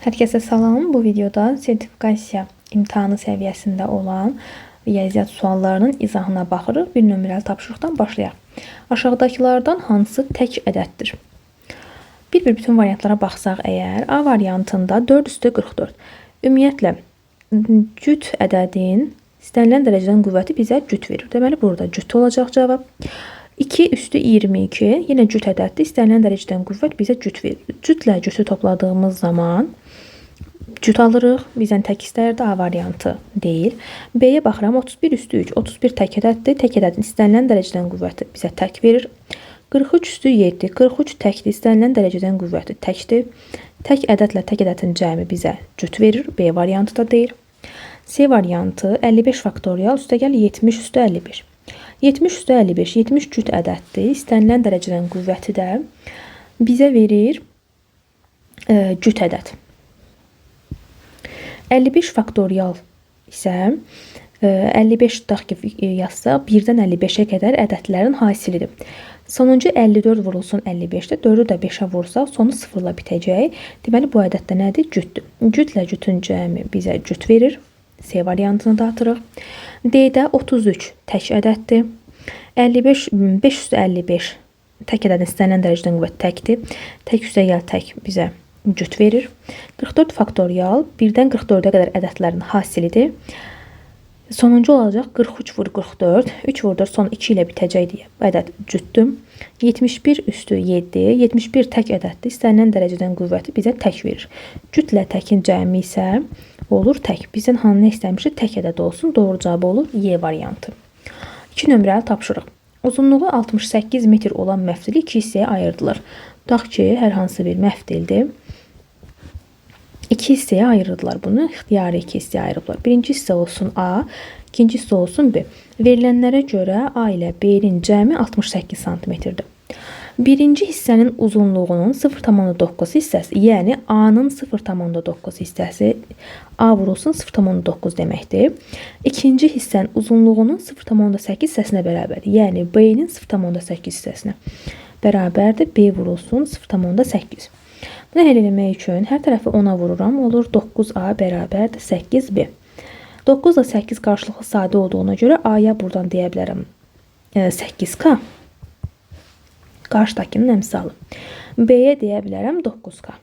Hər kəsə salam. Bu videoda sertifikasiya imtahanı səviyyəsində olan riyaziyyat suallarının izahına baxırıq. Bir nömrəli tapşırıqdan başlayaq. Aşağıdakılardan hansı tək ədəddir? Bir bütün variantlara baxsaq əgər, A variantında 4 üstü 44. Ümumiyyətlə, cüt ədədin istənilən dərəcədən qüvvəti bizə cüt verir. Deməli, burada cüt olacaq cavab. 2 üstü 22, yenə cüt ədəddir. İstənilən dərəcədən qüvvət bizə cüt verir. Cütlə cütü topladığımız zaman cüt alırıq. Bizdən tək istəyirdi, A variantı deyil. B-yə baxıram, 31 üstü 3. 31 tək ədəddir. Tək ədədin istənilən dərəcədən qüvvəti bizə tək verir. 43 üstü 7. 43 təkdir. İstənilən dərəcədən qüvvəti təkdir. Tək ədədlə tək ədədin cəmi bizə cüt verir. B variantı da deyil. C variantı 55 faktorial üstəgəl 70 üstü 51. 70 üstü 55, 70 cüt ədəddir. İstənilən dərəcədən qüvvəti də bizə verir cüt ədəd. 55 faktorial isə 55 tutaq ki, yazsaq 1-dən 55-ə qədər ədədlərin hasilidir. Sonuncu 54 vurulsun 55-də, 4-ü də 5-ə vursaq, sonu 0-la bitəcək. Deməli, bu ədəd də nədir? Cütdür. Cütlə cütün cəmi bizə cüt verir. C variantını da atırıq. D-də 33 tək ədəddir. 55, 5 üstü 55 tək ədədin istənilən dərəcədən qüvvət təkdir. Tək üstəgəl tək bizə cüt verir. 44 faktorial 1-dən 44-ə qədər ədədlərin hasilidir. Sonuncu olacaq 43 vur 44. 3 vur 4 son 2 ilə bitəcək deyə bu ədəd cütdür. 71 üstü 7. 71 tək ədəddir. İstənilən dərəcədən qüvvəti bizə tək verir. Cütlə təkin cəmi isə olur tək. Bizdən hanı istəmişik? Tək ədəd olsun. Doğru cavab olur Y variantı. 2 nömrəli tapşırıq. Uzunluğu 68 metr olan məfdili 2 hissəyə ayırdılar. Tutaq ki, hər hansı bir məfdildir. 2 hissəyə ayırdılar bunu. İxtiyari 2 hissəyə ayırıblar. Birinci hissə olsun A, ikinci hissə olsun B. Verilənlərə görə A ilə B-nin cəmi 68 cm-dir. Birinci hissənin uzunluğunun 0,9 hissəsi, yəni A-nın 0,9 hissəsi A vurulsun 0,9 deməkdir. İkinci hissənin uzunluğunun 0,8 hissəsinə bərabərdir. Yəni B-nin 0,8 hissəsinə bərabərdir. B vurulsun 0,8. Bunu həll etmək üçün hər tərəfi 10-a vururam. Olur 9A bərabərdir 8B. 9 ilə 8 qarşılıqlı sadə olduğuna görə A-ya buradan deyə bilərəm 8K. Qarşıdakının əmsalı. B-yə deyə bilərəm 9K.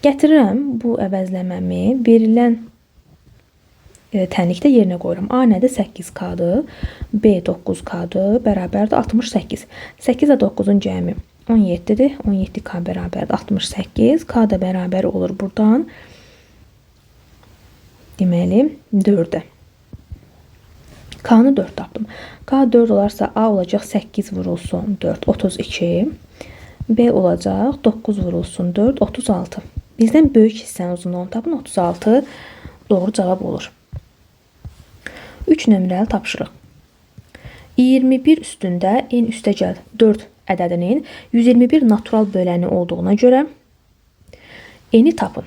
Gətirirəm bu əvəzləməmi verilən tənlikdə yerinə qoyuram. A nədir? 8K-dır. B 9K-dır. Bərabərdir 68. 8 ilə 9-un cəmi 17-dir. 17K bərabərdir 68. K da bərabər olur buradan. Deməli 4-ə. K-nı 4 tapdım. K 4 olarsa A olacaq 8 vurulsun 4, 32. B olacaq 9 vurulsun 4, 36. Bizdən böyük hissənin uzunluğunu tapın. 36 doğru cavab olur. 3 nömrəli tapşırıq. 21 üstündə n üstəgəl 4 ədədinin 121 natural böləni olduğuna görə n-i tapın.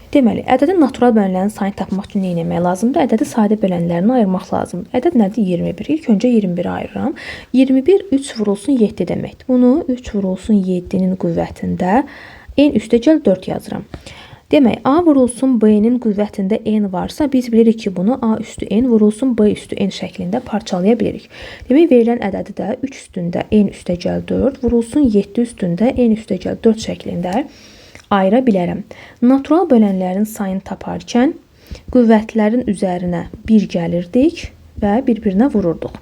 Deməli, ədədin natural bölənlərinin sayını tapmaq üçün nə etmək lazımdır? Ədədi sadə bölənlərini ayırmaq lazımdır. Ədəd nədir? 21. İlk öncə 21-i ayırıram. 21 3 vurulsun 7 deməkdir. Bunu 3 vurulsun 7-nin qüvvətində n üstəgəl 4 yazıram. Demək, A vurulsun B-nin qüvvətində n varsa, biz bilirik ki, bunu A üstü n vurulsun B üstü n şəklində parçalaya bilirik. Demək, verilən ədədi də 3 üstündə n üstəgəl 4 vurulsun 7 üstündə n üstəgəl 4 şəklində ayıra bilərəm. Natural bölənlərin sayını taparkən qüvvətlərin üzərinə 1 gəlirdik və bir-birinə vururduq.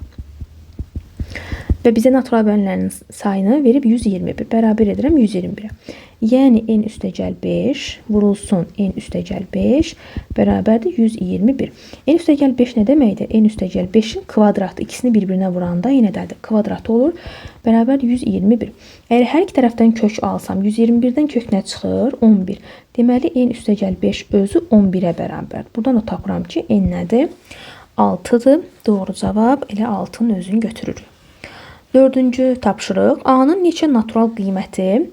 Və bizə natural bölənlərin sayını verib 121. Bərabər edirəm 121-ə. Yəni n üstəgəl 5 vurulsun n üstəgəl 5 bərabərdir 121. N üstəgəl 5 nə deməkdir? N üstəgəl 5-in kvadratı. İkisini bir-birinə vuranda yenə də kvadrat olur. Bərabər 121. Əgər hər iki tərəfdən kök alsam, 121-dən kök nə çıxır? 11. Deməli, n üstəgəl 5 özü 11-ə bərabərdir. Buradan da tapıram ki, n nədir? 6-dır. Doğru cavab elə 6-nın özünü götürür. 4-cü tapşırıq. A-nın neçə natural qiyməti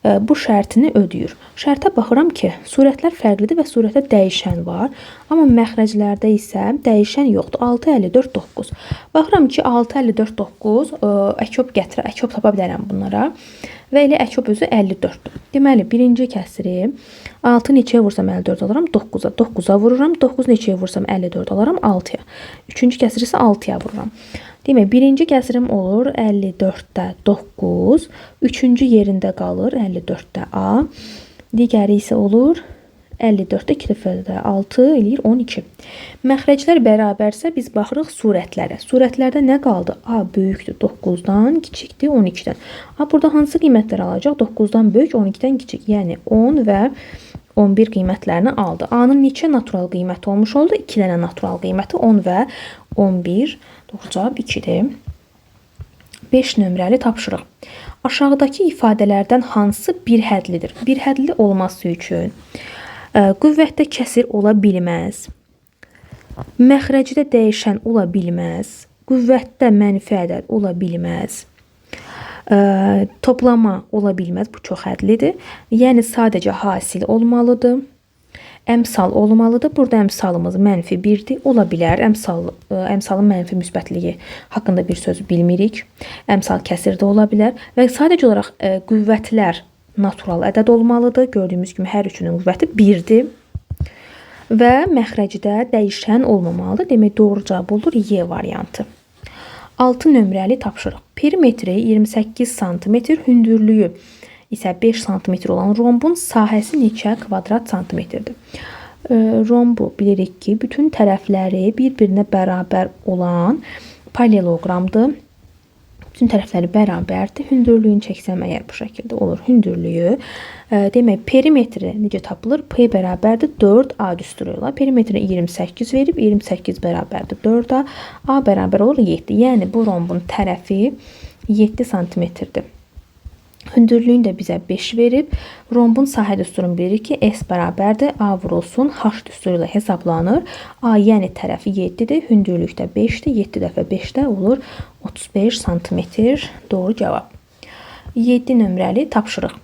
bu şərtini ödəyir. Şərtə baxıram ki, surətlər fərqlidir və surətdə dəyişən var. Amma məxrəclərdə isə dəyişən yoxdur. 6, 54, 9. Baxıram ki, 6, 54, 9 əkop tapa bilərəm bunlara. Və elə əkop özü 54-dür. Deməli, birinci kəsiri 6 neçəyə vursam 54 alaram? 9-a. 9-a vururam. 9 neçəyə vursam 54 alaram? 6-ya. Üçüncü kəsiri isə 6-ya vururam. Demək, birinci kəsirim olur 54-də 9. Üçüncü yerində qalır 54-də A. Digəri isə olur 54-də 2 dəfədə 6 eləyir 12. Məxrəclər bərabərsə biz baxırıq surətlərə. Surətlərdə nə qaldı? A böyükdür 9-dan, kiçikdir 12-dən. A burada hansı qiymətlər alacaq? 9-dan böyük, 12-dən kiçik. Yəni 10 və 11 qiymətlərini aldı. A-nın neçə natural qiyməti olmuş oldu? 2 dənə natural qiyməti 10 və 11. Doğru cavab 2-dir. 5 nömrəli tapşırıq. Aşağıdakı ifadələrdən hansı bir hədlidir? Bir hədli olması üçün qüvvətdə kəsir ola bilməz. Məxrəcdə dəyişən ola bilməz. Qüvvətdə mənfi ədəd ola bilməz. Toplama ola bilməz. Bu çox hədlidir. Yəni sadəcə hasil olmalıdır. Əmsal olmalıdır. Burada əmsalımız mənfi 1-dir. Ola bilər. Əmsalın mənfi müsbətliyi haqqında bir söz bilmirik. Əmsal kəsir də ola bilər. Və sadəcə olaraq qüvvətlər natural ədəd olmalıdır. Gördüyümüz kimi hər üçünün qüvvəti 1-dir. Və məxrəcdə dəyişən olmamalıdır. Demək, doğru cavab olur Y variantı. 6 nömrəli tapşırıq. Perimetri 28 sm, hündürlüyü isə 5 sm olan rombun sahəsi neçə kvadrat santimetrdir? Rombu bilirik ki, bütün tərəfləri bir-birinə bərabər olan paraleloqramdır. Bütün tərəfləri bərabərdir. Hündürlüyünü çəksəm əgər bu şəkildə olur hündürlüyü. Demək, perimetri necə tapılır? P bərabərdir 4A düsturu ilə. Perimetri 28 verib, 28 bərabərdir 4A. A bərabər olur 7. Yəni, bu rombun tərəfi 7 santimetrdir. Hündürlüyünü də bizə 5 verib. Rombun sahə düsturunu bilirik ki, S bərabərdir. A vurulsun, H düsturu ilə hesablanır. A, yəni tərəfi 7-dir. Hündürlük də 5-dir. 7 dəfə 5-də olur 35 santimetr. Doğru cavab. 7 nömrəli tapşırıq.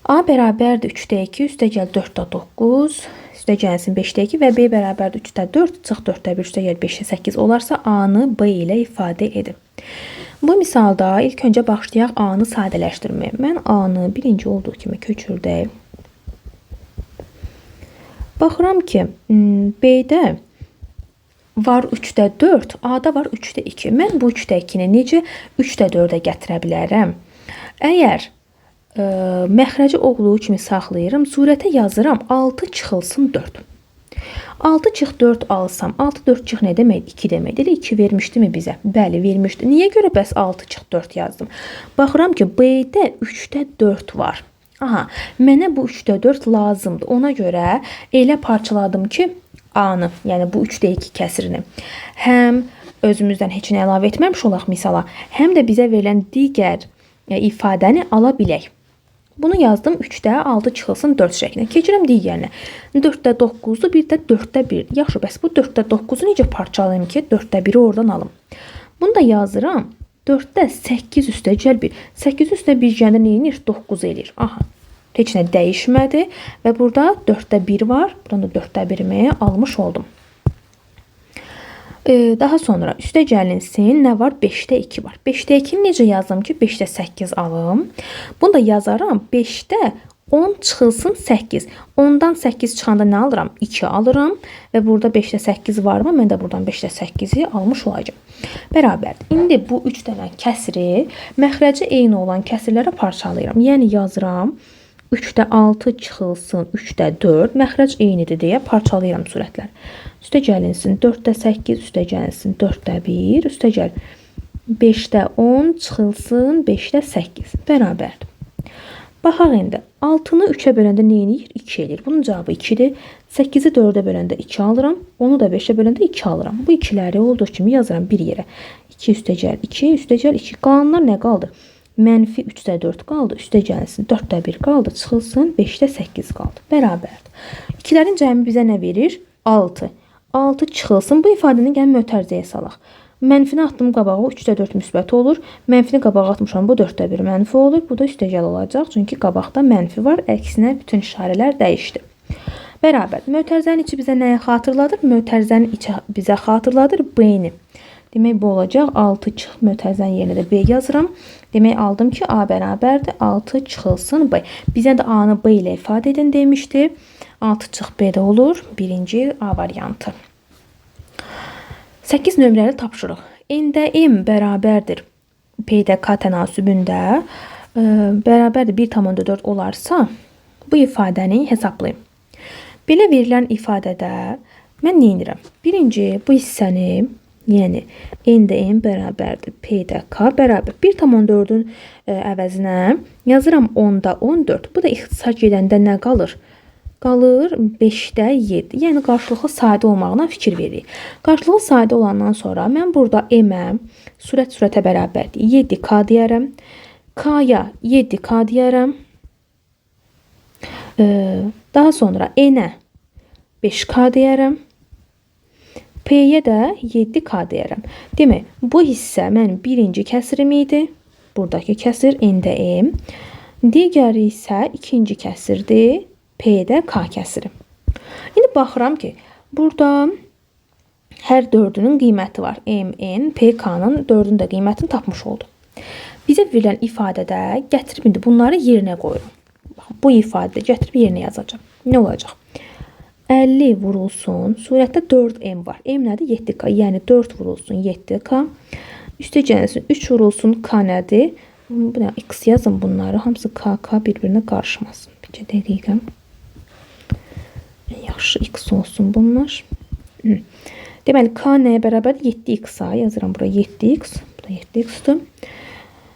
A bərabərdir 3-də 2, üstəgəl 4-də 9, üstəgəlsin 5-də 2 və B bərabərdir 3-də 4, çıx 4-də 1, üstəgəl 5-də 8 olarsa A-nı B ilə ifadə edin. Bu misalda ilk öncə başlayaq A-nı sadələşdirməyə. Mən A-nı birinci olduğu kimi köçürdəyim. Baxıram ki, B-də var 3-də 4, A-da var 3-də 2. Mən bu 3-də 2-ni necə 3-də 4-ə gətirə bilərəm? Əgər məxrəci olduğu kimi saxlayıram, surətə yazıram 6 çıxılsın 4. 6 çıx 4 alsam, 6 4 çıx nə demək? 2 demək. Elə 2 vermişdi mi bizə? Bəli, vermişdi. Niyə görə bəs 6 çıx 4 yazdım? Baxıram ki, B-də 3-də 4 var. Aha, mənə bu 3-də 4 lazımdır. Ona görə elə parçaladım ki, A-nı, yəni bu 3-də 2 kəsirini həm özümüzdən heç nə əlavə etməmiş olaq misala, həm də bizə verilən digər ifadəni ala bilək. Bunu yazdım 3-də 6 çıxılsın 4 şəklinə. Keçirəm digərinə. 4-də 9-dur, bir də 4-də 1. Yaxşı, bəs bu 4-də 9-u necə parçalayım ki, 4-də 1-i oradan alım? Bunu da yazıram. 4-də 8 üstəgəl 1. 8 üstə 1 gəlir, nə edir? 9 eləyir. Aha, heç nə dəyişmədi və burada 4-də 1 var. Buradan da 4-də 1-imi almış oldum. Daha sonra üstə gəlinsin, nə var? 5-də 2 var. 5-də 2-ni necə yazdım ki, 5-də 8 alım? Bunu da yazaram. 5-də 10 çıxılsın 8. 10-dan 8 çıxanda nə alıram? 2 alıram. Və burada 5-də 8 var mı? Mən də buradan 5-də 8-i almış olacağım. Bərabərdir. İndi bu 3 dənə kəsiri məxrəci eyni olan kəsirlərə parçalayıram. Yəni yazıram. 3-də 6 çıxılsın 3-də 4. Məxrəc eynidir deyə parçalayıram surətlər. Üstə gəlinsin 4-də 8, üstə gəlinsin 4-də 1, üstə gəl 5-də 10, çıxılsın 5-də 8. Bərabərdir. Baxaq indi. 6-nı 3-ə böləndə nə edir? 2 edir. Bunun cavabı 2-dir. 8-i 4-ə böləndə 2 alıram. Onu da 5-ə böləndə 2 alıram. Bu ikiləri olduğu kimi yazıram bir yerə. 2 üstə gəl 2, üstə gəl 2. Qalanlar nə qaldı? Mənfi 3-də 4 qaldı. Üstə gəlsin 4-də 1 qaldı. Çıxılsın 5-də 8 qaldı. Bərabərdir. İkilərin cəmi bizə nə verir? 6. 6 çıxılsın. Bu ifadəni gəlin mötərizəyə salaq. Mənfini atdım qabağa, o 3-də 4 müsbət olur. Mənfini qabağa atmışam, bu 4-də 1 mənfi olur. Bu da üstəgəl olacaq. Çünki qabaqda mənfi var. Əksinə bütün işarələr dəyişdi. Bərabər. Mötərizənin içi bizə nəyi xatırladır? Mötərizənin içi bizə xatırladır B-ni. Demək, bu olacaq 6 çıx. Mötərizənin yerinə də B yazıram. Demək, aldım ki, A bərabərdir. 6 çıxılsın B. Bizə də A-nı B ilə ifadə edin demişdi. 6 çıx B-də olur. Birinci A variantı. 8 nömrəli tapşırıq. N-də M bərabərdir. P-də K tənasübündə bərabərdir 1,4 olarsa, bu ifadəni hesablayın. Belə verilən ifadədə mən nə edirəm? Birinci, bu hissəni, yəni N-də M bərabərdir, P-də K bərabər. 1,4-ün əvəzinə yazıram 10-da 14. Bu da ixtisar gedəndə nə qalır? Qalır 5-də 7. Yəni, qarşılıqlı sadə olmağına fikir veririk. Qarşılıqlı sadə olandan sonra mən burada M-ə sürətə bərabərdir. 7K deyərəm. K-ya 7K deyərəm. Daha sonra N-ə 5K deyərəm. P-yə də 7K deyərəm. Demək, bu hissə mənim birinci kəsirim idi. Buradakı kəsir N-də M. Digəri isə ikinci kəsirdir. P-də K kəsiri. İndi baxıram ki, burada hər dördünün qiyməti var. M, N, P, K-nın dördünün də qiymətini tapmış oldum. Bizə verilən ifadədə gətirib indi bunları yerinə qoyuram. Bu ifadədə gətirib yerinə yazacağım. Nə olacaq? 50 vurulsun. Surətdə 4M var. M nədir? 7K. Yəni 4 vurulsun 7K. Üstə gəlsin 3 vurulsun K nədir? X yazın bunları. Hamısı K, K bir-birinə qarışmasın. Bir dəqiqə. Yaxşı, X olsun bunlar. Deməli, K nəyə bərabərdir? 7X-a yazıram bura 7X. Bu da 7X-dir.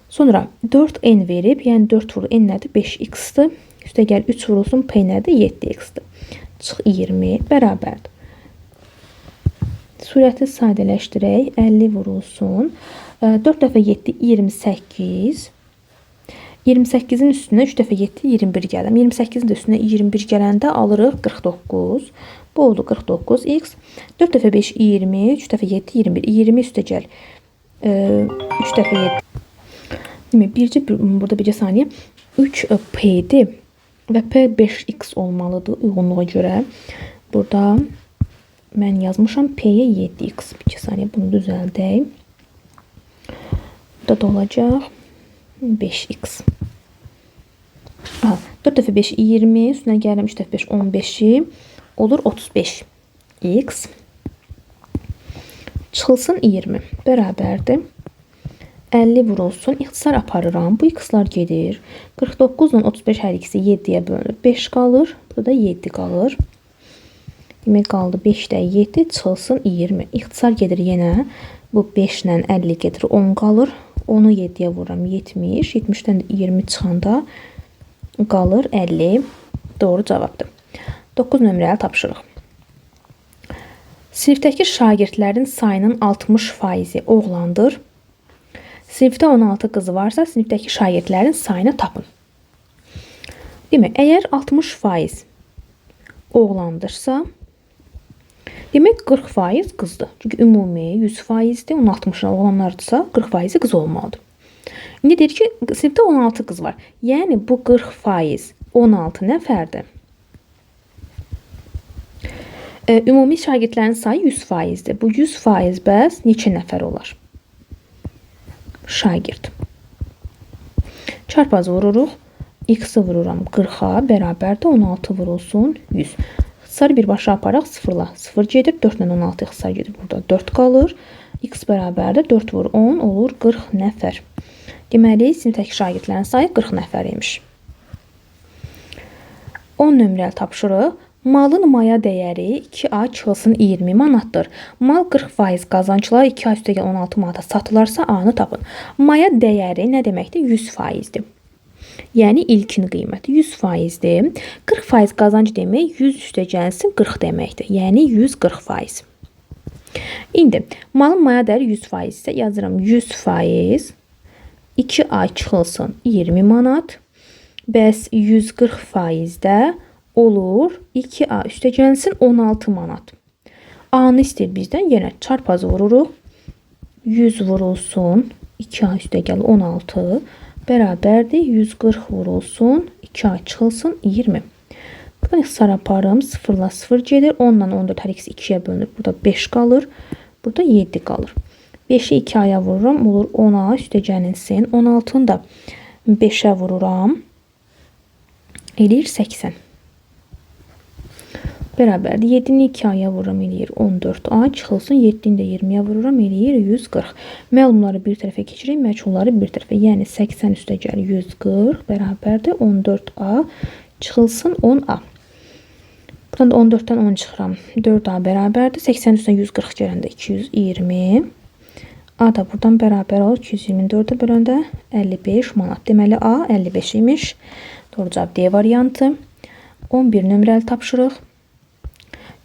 Sonra 4N verib, yəni 4 vurul N nədir? 5X-dir. Üstə gəl 3 vurulsun P nədir? 7X-dir. Çıx 20 bərabərdir. Surəti sadələşdirək. 50 vurulsun. 4 dəfə 7 28. 28-in üstünə 3 dəfə 7 21 gələm. 28-in də üstünə 21 gələndə alırıq 49. Bu oldu 49x. 4 dəfə 5 20, 3 dəfə 7 21. 20 üstə gəl. 3 dəfə 7. Demək, burada bircə saniyə. 3P-dir və P 5x olmalıdır uyğunluğa görə. Burada mən yazmışam P-yə 7x. Bircə saniyə bunu düzəldək. Burada da olacaq 5x. 4 dəfə 5 20, üstünə gəlirəm 3 dəfə 5 15-i olur 35x. Çıxılsın 20 bərabərdir. 50 vurulsun. İxtisar aparıram. Bu x-lar gedir. 49 ilə 35 hər ikisi 7-yə bölünür. 5 qalır. Burada da 7 qalır. Demək, qaldı 5-də 7 çıxılsın 20. İxtisar gedir yenə. Bu 5 ilə 50 gedir. 10 qalır. 10-u 7-yə vururam 70. 70-dən 20 çıxanda qalır 50. Doğru cavabdır. 9 nömrəli tapşırıq. Sinifdəki şagirdlərin sayının 60% oğlandır. Sinifdə 16 qız varsa, sinifdəki şagirdlərin sayını tapın. Demək, əgər 60% oğlandırsa, demək 40% qızdır. Çünki ümumi 100%dir. Onun 60-ı oğlanlardırsa 40% qız olmalıdır. İndi deyir ki, sinifdə 16 qız var. Yəni bu 40% 16 nəfərdir. Ümumi şagirdlərin sayı 100%dir. Bu 100% bəs neçə nəfər olar? Şagird. Çarpaz vururuq. X-i vururam 40-a bərabərdir 16 vurulsun 100. İxtisarı birbaşa aparaq 0-la 0 gedir. 4 ilə 16 ixtisar gedir. Burada 4 qalır. X bərabərdir 4 vur 10 olur 40 nəfər. Deməli, sinifdəki şagirdlərin sayı 40 nəfər imiş. 10 nömrəli tapşırıq. Malın maya dəyəri 2A çıxılsın 20 manatdır. Mal 40% qazancla 2A üstəgəl 16 manata satılarsa A-nı tapın. Maya dəyəri nə deməkdir? 100%dir. Yəni ilkin qiyməti 100%dir. 40% qazanc demək 100 üstəgəlsin 40 deməkdir. Yəni 140%. İndi malın maya dəyəri 100% isə yazıram 100%. 2A çıxılsın 20 manat. Bəs 140% də olur 2A üstəgəlsin 16 manat. A-nı istəyir bizdən. Yenə çarpazı vururuq. 100 vurulsun 2a üstəgəl 16 bərabərdir 140 vurulsun 2a çıxılsın 20. Buradan ixtisar aparım. 0 ilə 0 gedir. 10 ilə 14 hər ikisi 2-yə bölünür. Burada 5 qalır. Burada 7 qalır. 5-i 2-aya vururam. Olur 10-a üstəgəlinsin. 16-nı da 5-ə vururam. Eləyir 80. Bərabərdir. 7-ni 2-aya vururam. Eləyir 14a. Çıxılsın. 7-ni də 20-yə vururam. Eləyir 140. Məlumları bir tərəfə keçirik. Məchulları bir tərəfə. Yəni 80 üstəgəl 140 bərabərdir. 14a. Çıxılsın 10a. Buradan da 14-dən 10 çıxıram. 4a bərabərdir. 80 üstdən 140 gələndə 220. A da buradan bərabər olur. 224-ə böləndə 55 manat. Deməli A 55 imiş. Doğru cavab D variantı. 11 nömrəli tapşırıq.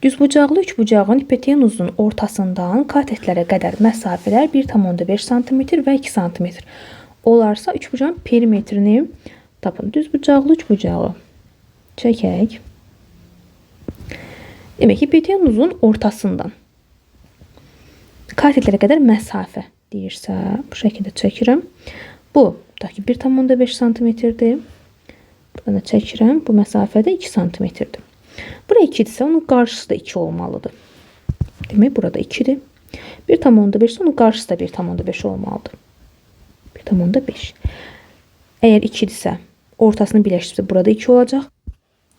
Düzbucaqlı üçbucağın hipotenuzun ortasından katetlərə qədər məsafələr 1,5 sm və 2 sm. Olarsa üçbucağın perimetrini tapın. Düzbucaqlı üçbucağı çəkək. Demək ki, hipotenuzun ortasından katetlərə qədər məsafə deyirsə, bu şəkildə çəkirəm. Bu, tutaq ki, 1,5 sm-dir. Buradan da çəkirəm. Bu məsafə də 2 sm-dir. Bura 2-dirsə, onun qarşısı da 2 olmalıdır. Demək, burada 2-dir. 1,5-sə, onun qarşısı da 1,5 olmalıdır. 1,5. Əgər 2-dirsə, ortasını birləşdirsə, burada 2 olacaq.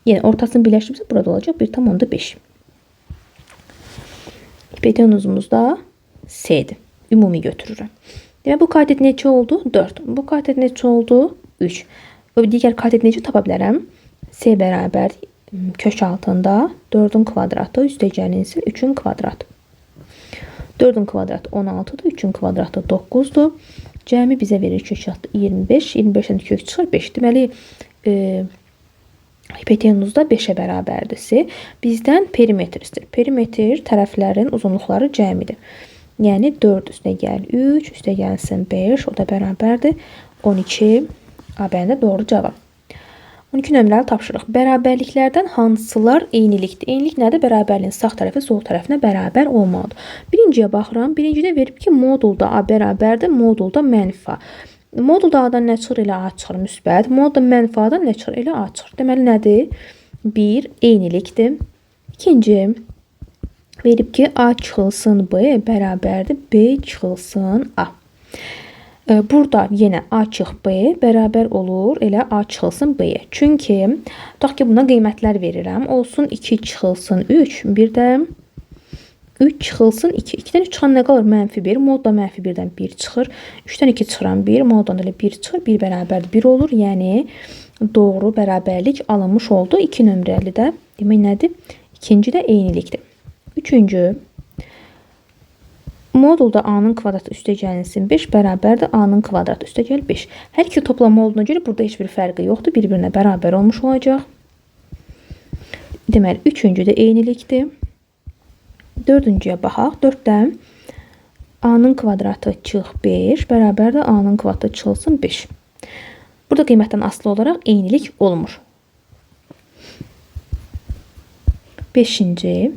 Yəni, ortasını birləşdirsə, burada olacaq 1,5. Hipotenuzumuz da S'dir. Ümumi götürürəm. Demək, bu katet neçə oldu? 4. Bu katet neçə oldu? 3. Və digər katet necə tapa bilərəm? S bərabər kök altında 4-ün kvadratı üstəgəlinsin 3-ün kvadratı. 4-ün kvadratı 16-dır, 3-ün kvadratı 9-dur. Cəmi bizə verir kök altı 25. 25-dən kök çıxır 5. Deməli, hipotenuzda 5-ə bərabərdirsə, bizdən perimetr istəyir. Perimetr tərəflərin uzunluqları cəmidir. Yəni 4 üstəgəl 3, üstəgəlsin 5, o da bərabərdir 12. A bəndə doğru cavab. 12 nömrəli tapşırıq. Bərabərliklərdən hansılar eynilikdir? Eynilik nədir? Bərabərliyin sağ tərəfi sol tərəfinə bərabər olmalıdır. Birinciyə baxıram. Birincidə verib ki, modulda A bərabərdir, modulda mənfi A. Modulda A-dan nə çıxır? Elə A çıxır müsbət. Modulda mənfi A-dan nə çıxır? Elə A çıxır. Deməli, nədir? 1. Eynilikdir. İkinci, verib ki, A çıxılsın B bərabərdir, B çıxılsın A. Burada yenə A çıx B bərabər olur, elə A çıxılsın B-yə. Çünki, tutaq ki, buna qiymətlər verirəm. Olsun 2 çıxılsın 3, bir də 3 çıxılsın 2. 2-dən 3 çıxan nə qalır? Mənfi 1. Modda mənfi 1-dən 1 çıxır. 3-dən 2 çıxıran 1. Moddan elə 1 çıxır. 1 bərabər 1 olur. Yəni, doğru bərabərlik alınmış oldu. 2 nömrəli də demək nədir? İkinci də eynilikdir. Üçüncü, modulda A-nın kvadratı üstəgəlinsin 5 bərabərdir A-nın kvadratı üstəgəl 5. Hər iki toplama olduğuna görə burada heç bir fərqi yoxdur. Bir-birinə bərabər olmuş olacaq. Deməli, üçüncü də eynilikdir. Dördüncüyə baxaq. 4-də A-nın kvadratı çıx 5 bərabərdir A-nın kvadratı çıxılsın 5. Burada qiymətdən asılı olaraq eynilik olmur. 5-ci,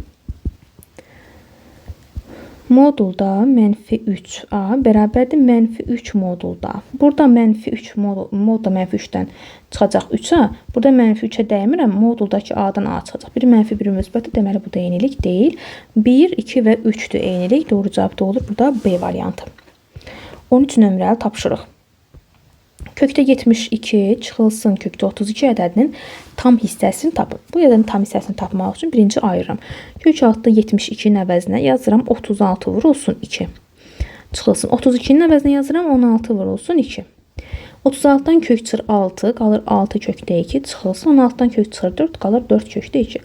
modulda mənfi 3A bərabərdir mənfi 3 modulda. Burada mənfi 3 modulda mənfi 3-dən çıxacaq 3A. Burada mənfi 3-ə dəymirəm. Moduldakı A-dan A çıxacaq. Biri mənfi, biri müsbətdir. Deməli, bu da eynilik deyil. 1, 2 və 3-dür eynilik. Doğru cavab da olur. Burada B variantı. 13 nömrəli tapşırıq. Kökdə 72 çıxılsın kökdə 32 ədədinin tam hissəsini tapın. Bu ədədin tam hissəsini tapmaq üçün birinci ayırıram. Kök altı 72-nin əvəzinə yazıram 36 vurulsun 2. Çıxılsın 32-nin əvəzinə yazıram 16 vurulsun 2. 36-dan kök çıxır 6, qalır 6 kökdə 2, çıxılsın 16-dan kök çıxır 4, qalır 4 kökdə 2.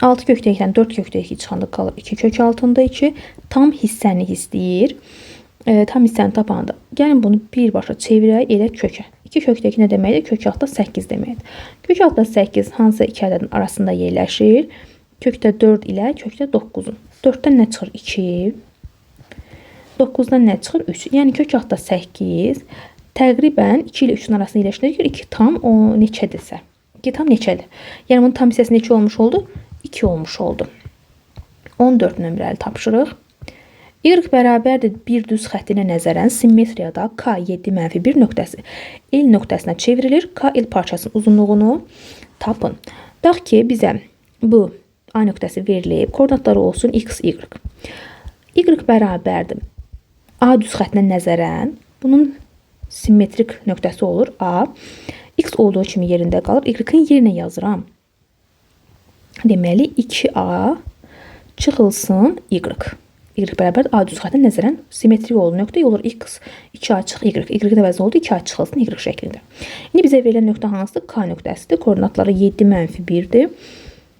6 kökdə 2-dən 4 kökdə 2 çıxanda qalır 2 kök altında 2. Tam hissəni istəyir. Tam hissəni tapanda. Gəlin bunu birbaşa çevirək elə kökə. 2 kökdəki nə deməkdir? Kök altda 8 deməkdir. Kök altda 8 hansı iki ədədin arasında yerləşir? Kökdə 4 ilə kökdə 9-un. 4-dən nə çıxır? 2. 9-dan nə çıxır? 3. Yəni kök altda 8 təqribən 2 ilə 3-ün arasında yerləşir. 2 tam o neçədirsə. 2 tam neçədir? Yəni bunun tam hissəsi neçə olmuş oldu? 2 olmuş oldu. 14 nömrəli tapşırıq. Y bərabərdir bir düz xəttinə nəzərən simmetriyada K7-1 nöqtəsi L nöqtəsinə çevrilir. K L parçasının uzunluğunu tapın. Bax ki, bizə bu A nöqtəsi verilib. Koordinatları olsun X, Y. Y bərabərdir A düz xəttinə nəzərən bunun simmetrik nöqtəsi olur A. X olduğu kimi yerində qalır. Y-in yerinə yazıram. Deməli 2A çıxılsın Y. Y bərabər A düz xəttinə nəzərən simmetrik olan nöqtə olur X, 2A çıx Y. Y-in əvəzinə oldu 2A çıxılsın Y şəklində. İndi bizə verilən nöqtə hansıdır? K nöqtəsidir. Koordinatları 7-1-dir.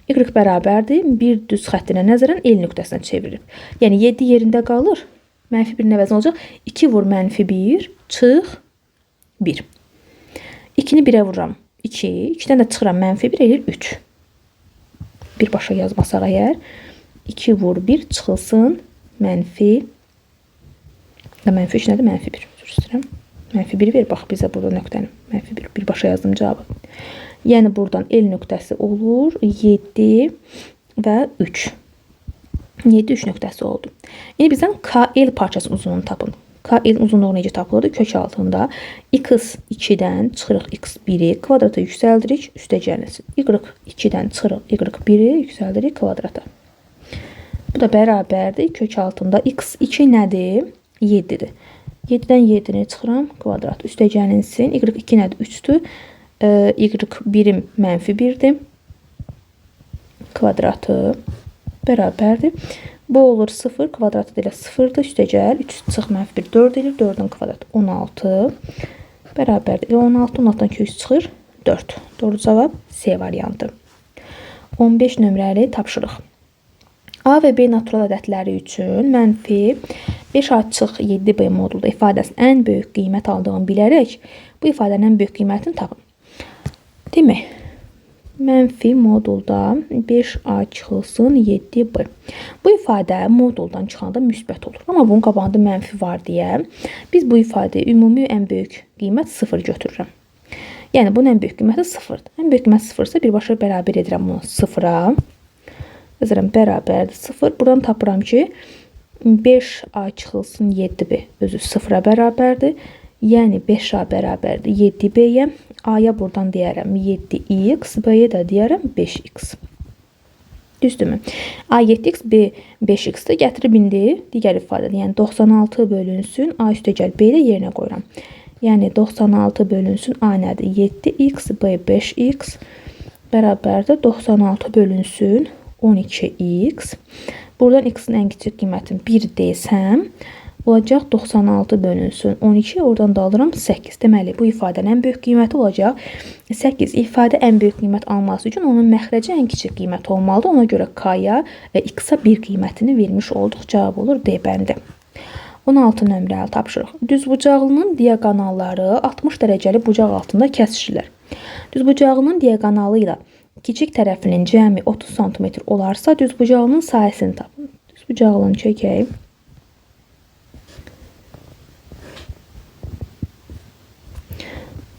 Y bərabərdir bir düz xəttinə nəzərən L nöqtəsinə çevrilir. Yəni 7 yerində qalır. -1-in əvəzinə olacaq. 2 vur -1 çıx 1. 2-ni 1-ə vururam 2. 2-dən də çıxıram -1 eləyir 3. Birbaşa yazmasaq əgər 2 vur 1 çıxılsın -3 nədir? -1. Üzr istəyirəm. -1 ver. Bax bizə burada nöqtəni. -1. Birbaşa yazdım cavabı. Yəni buradan L nöqtəsi olur 7 və 3. 7 3 nöqtəsi oldu. İndi bizdən KL parçasının uzunluğunu tapın. KL uzunluğu necə tapılırdı? Kök altında x 2-dən çıxırıq x1-i kvadrata yüksəldirik, üstə gəlsin. Y 2-dən çıxırıq y1-i yüksəldirik kvadrata. Bu da bərabərdir. Kök altında x2 nədir? 7-dir. 7-dən 7-ni çıxıram kvadrat. Üstə gəlinsin. Y2 nədir? 3-dür. Y1-im -1-dir. Kvadratı bərabərdir. Bu olur 0. Kvadratı da elə 0-dır. Üstə gəl. 3 çıx -1 4 edir. 4-ün kvadratı 16. Bərabərdir. 16. 16-dan kök çıxır 4. Doğru cavab C variantı. 15 nömrəli tapşırıq. A və B natural ədədləri üçün -5-7B modulda ifadəsinin ən böyük qiymət aldığını bilərək bu ifadənin ən böyük qiymətini tapın. Demək, mənfi modulda 5A çıxılsın 7B. Bu ifadə moduldan çıxanda müsbət olur. Amma bunun qabağında mənfi var deyə biz bu ifadəyə ümumi ən böyük qiymət 0 götürürəm. Yəni bunun ən böyük qiyməti 0-dır. Ən böyük qiymət 0 isə birbaşa bərabər edirəm bunu 0-a. Yazıram bərabərdir 0. Buradan tapıram ki 5A çıxılsın 7B özü 0-a bərabərdir. Yəni 5A bərabərdir 7B-yə. A-ya buradan deyərəm 7x, B-yə də deyərəm 5x. Düzdürmü? A 7x, B 5x-də gətirib indi digər ifadədə. Yəni 96 bölünsün A üstə gəl B-də yerinə qoyuram. Yəni 96 bölünsün A nədir? 7x, B 5x bərabərdir 96 bölünsün 12x. Buradan x-in ən kiçik qiymətini 1 desəm, olacaq 96 bölünsün 12, oradan da alıram 8. Deməli, bu ifadənin ən böyük qiyməti olacaq 8. İfadə ən böyük qiymət alması üçün onun məxrəci ən kiçik qiymət olmalıdır. Ona görə K-ya və X-a 1 qiymətini vermiş olduq. Cavab olur D bəndi. 16 nömrəli tapşırıq. Düzbucaqlının diaqonalları 60 dərəcəli bucaq altında kəsişirlər. Düzbucaqlının diaqonalı ilə kiçik tərəfinin cəmi 30 sm olarsa, düzbucaqlının sahəsini tapın. Düzbucaqlını çəkək.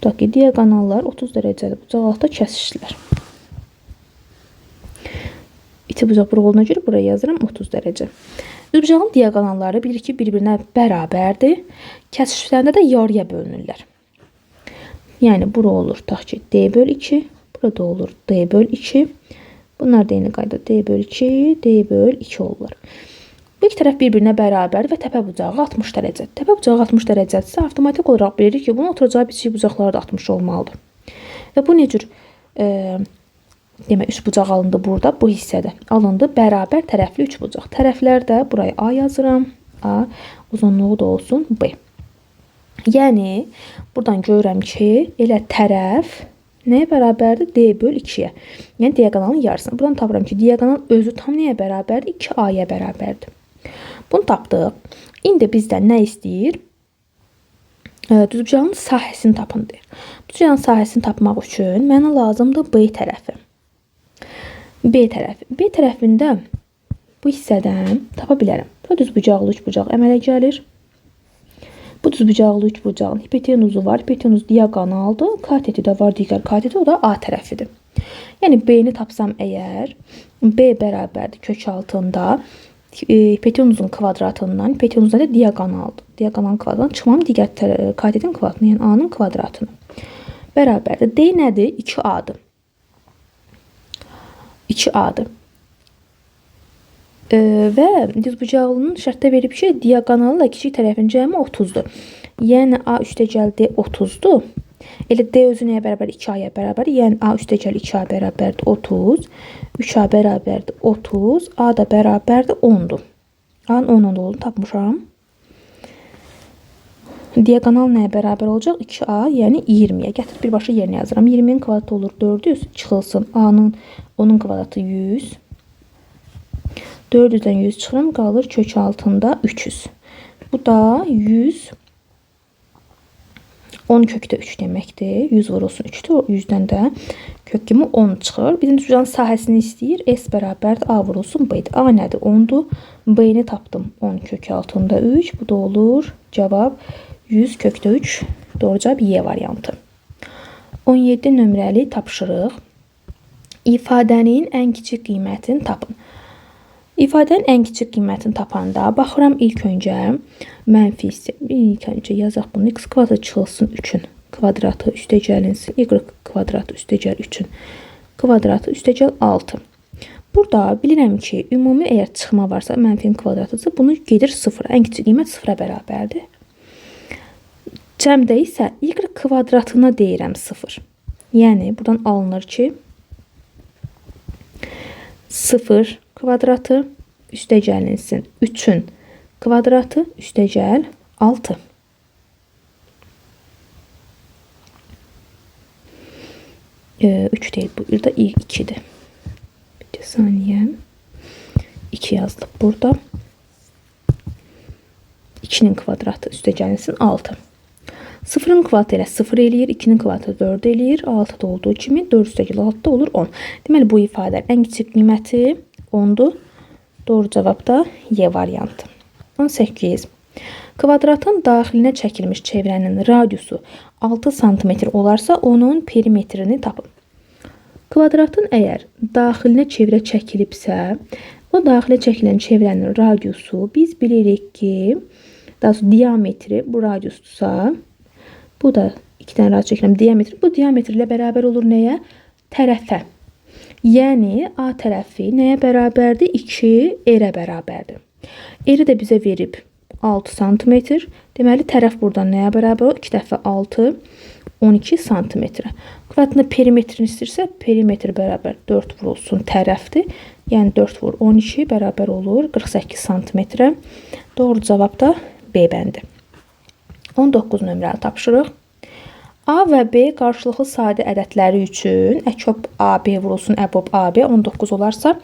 Tutaq ki, diaqonallar 30 dərəcəli bucaq altında kəsişirlər. İti bucaq bura olduğuna görə buraya yazıram 30 dərəcə. Düzbucağın diaqonalları bilir ki, bir-birinə bərabərdir. Kəsişləndə də yarıya bölünürlər. Yəni, bura olur, tutaq ki, D böl 2, burada olur D böl 2. Bunlar da eyni qayda D böl 2, D böl 2 olurlar. Bu iki tərəf bir-birinə bərabərdir və təpə bucağı 60 dərəcə. Təpə bucağı 60 dərəcədirsə, avtomatik olaraq bilirik ki, bunun oturacağı biçik bucaqları da 60 olmalıdır. Və bu necür demək, üç bucaq alındı burada, bu hissədə alındı bərabər tərəfli üç bucaq. Tərəflər də buraya A yazıram. A, uzunluğu da olsun B. Yəni, buradan görürəm ki, elə tərəf nəyə bərabərdir? D böl 2-yə. Yəni, diaqonalın yarısını. Buradan tapıram ki, diaqonal özü tam nəyə bərabərdir? 2A-ya bərabərdir. Bunu tapdıq. İndi bizdən nə istəyir? Düzbucağın sahəsini tapın deyir. Düzbucağın sahəsini tapmaq üçün mənə lazımdır B tərəfi. B tərəfi. B tərəfində bu hissədən tapa bilərəm. Burada düzbucaqlı üç bucaq əmələ gəlir. Bu düzbucaqlı üç bucağın hipotenuzu var. Hipotenuz diaqonaldır. Kateti də var, digər kateti, o da A tərəfidir. Yəni, B-ni tapsam əgər, B bərabərdir kök altında hipotenuzun kvadratından, hipotenuz da diaqonaldır. Diaqonal kvadratdan çıxmam digər katetin kvadratını, yəni A-nın kvadratını. Bərabərdir. D nədir? 2A-dır. 2A-dır. Və düzbucaqlının şərtdə verib ki, diaqonalı ilə kiçik tərəfin cəmi 30-dur. Yəni A üstəgəl D 30-dur. Elə D özü nəyə bərabər? 2A-ya bərabər. Yəni A üstəgəl 2A bərabərdir 30. 3A bərabərdir 30. A da bərabərdir 10-dur. A-nın 10 olduğunu tapmışam. Diaqonal nəyə bərabər olacaq? 2A, yəni 20-yə. Gətirib birbaşa yerinə yazıram. 20-nin kvadratı olur 400. Çıxılsın. A-nın onun kvadratı 100. 400-dən 100 çıxıram. Qalır kök altında 300. Bu da 100. 10 kökdə 3 deməkdir. 100 vurulsun 3-dür. 100-dən də kök kimi 10 çıxır. Bizim düzbucağın sahəsini istəyir. S bərabərdir. A vurulsun B-dir. A nədir? 10-dur. B-ni tapdım. 10 kök altında 3. Bu da olur. Cavab 100 kökdə 3. Doğru cavab Y variantı. 17 nömrəli tapşırıq. İfadənin ən kiçik qiymətini tapın. İfadənin ən kiçik qiymətini tapanda baxıram ilk öncə mənfi ilk öncə yazaq bunu. X kvadrat çıxılsın 3-ün kvadratı üstəgəlinsin. Y kvadratı üstəgəl 3-ün kvadratı üstəgəl 6. Burada bilirəm ki, ümumi əgər çıxma varsa mənfinin kvadratıdır. Bunu gedir 0. Ən kiçik qiymət 0-a bərabərdir. Cəmdə isə y kvadratına deyirəm 0. Yəni buradan alınır ki 0 kvadratı üstəgəlinsin 3-ün kvadratı üstəgəl 6. Üç deyil, bu burada 2-dir. Bir saniyə. 2 yazılıb burada. 2-nin kvadratı üstəgəlinsin 6. 0-ın kvadratı ilə 0 eləyir, 2-nin kvadratı 4 eləyir, 6-da olduğu kimi 4 üstəgəl 6-da olur 10. Deməli, bu ifadənin ən kiçik qiyməti 10-dur. Doğru cavab da Y variantı. 18. Kvadratın daxilinə çəkilmiş çevrənin radiusu 6 sm olarsa, onun perimetrini tapın. Kvadratın əgər daxilinə çevrə çəkilibsə, o daxilə çəkilən çevrənin radiusu biz bilirik ki, daha sonra diametri bu radiusdursa, bu da 2 dənə radius çəkilən diametri, bu diametr ilə bərabər olur nəyə? Tərəfə. Yəni, A tərəfi nəyə bərabərdir? 2 R-ə bərabərdir. R-i də bizə verib 6 sm. Deməli, tərəf buradan nəyə bərabər olur? 2 dəfə 6, 12 sm. Kvadratında perimetrini istəyirsə, perimetr bərabər 4 vurulsun tərəfdir. Yəni, 4 vur 12 bərabər olur 48 sm. Doğru cavab da B bəndi. 19 nömrəli tapşırıq. A və B qarşılıqlı sadə ədədləri üçün əkop AB vurulsun əbob AB 19 olarsa,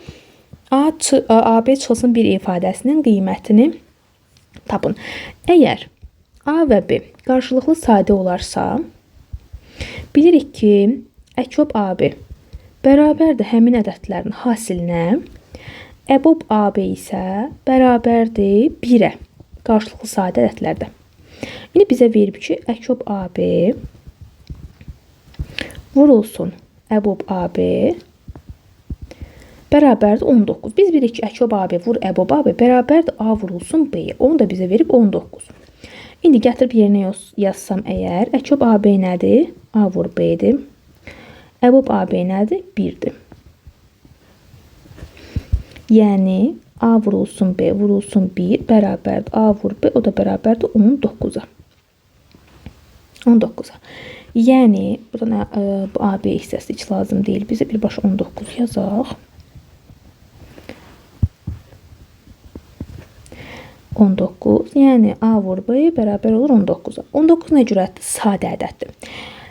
AB çıxılsın bir ifadəsinin qiymətini tapın. Əgər A və B qarşılıqlı sadə olarsa, bilirik ki, əkop AB bərabərdir həmin ədədlərin hasilinə, əbob AB isə bərabərdir 1-ə qarşılıqlı sadə ədədlərdə. İndi bizə verib ki, əkop AB vurulsun əbob AB bərabərdir 19. Biz bilirik ki, əkop AB vur əbob AB bərabərdir A vurulsun B-yə. Onu da bizə verib 19. İndi gətirib yerinə yazsam əgər, əkop AB nədir? A vur B-dir. Əbob AB nədir? 1-dir. Yəni, A vurulsun B vurulsun 1 bərabərdir. A vur B, o da bərabərdir 19-a. 19-a. Yəni, buradan bu AB hissəsi heç lazım deyil. Bizə birbaşa 19 yazaq. 19. Yəni, A vur B bərabər olur 19-a. 19 nə cürətdir? Sadə ədəddir.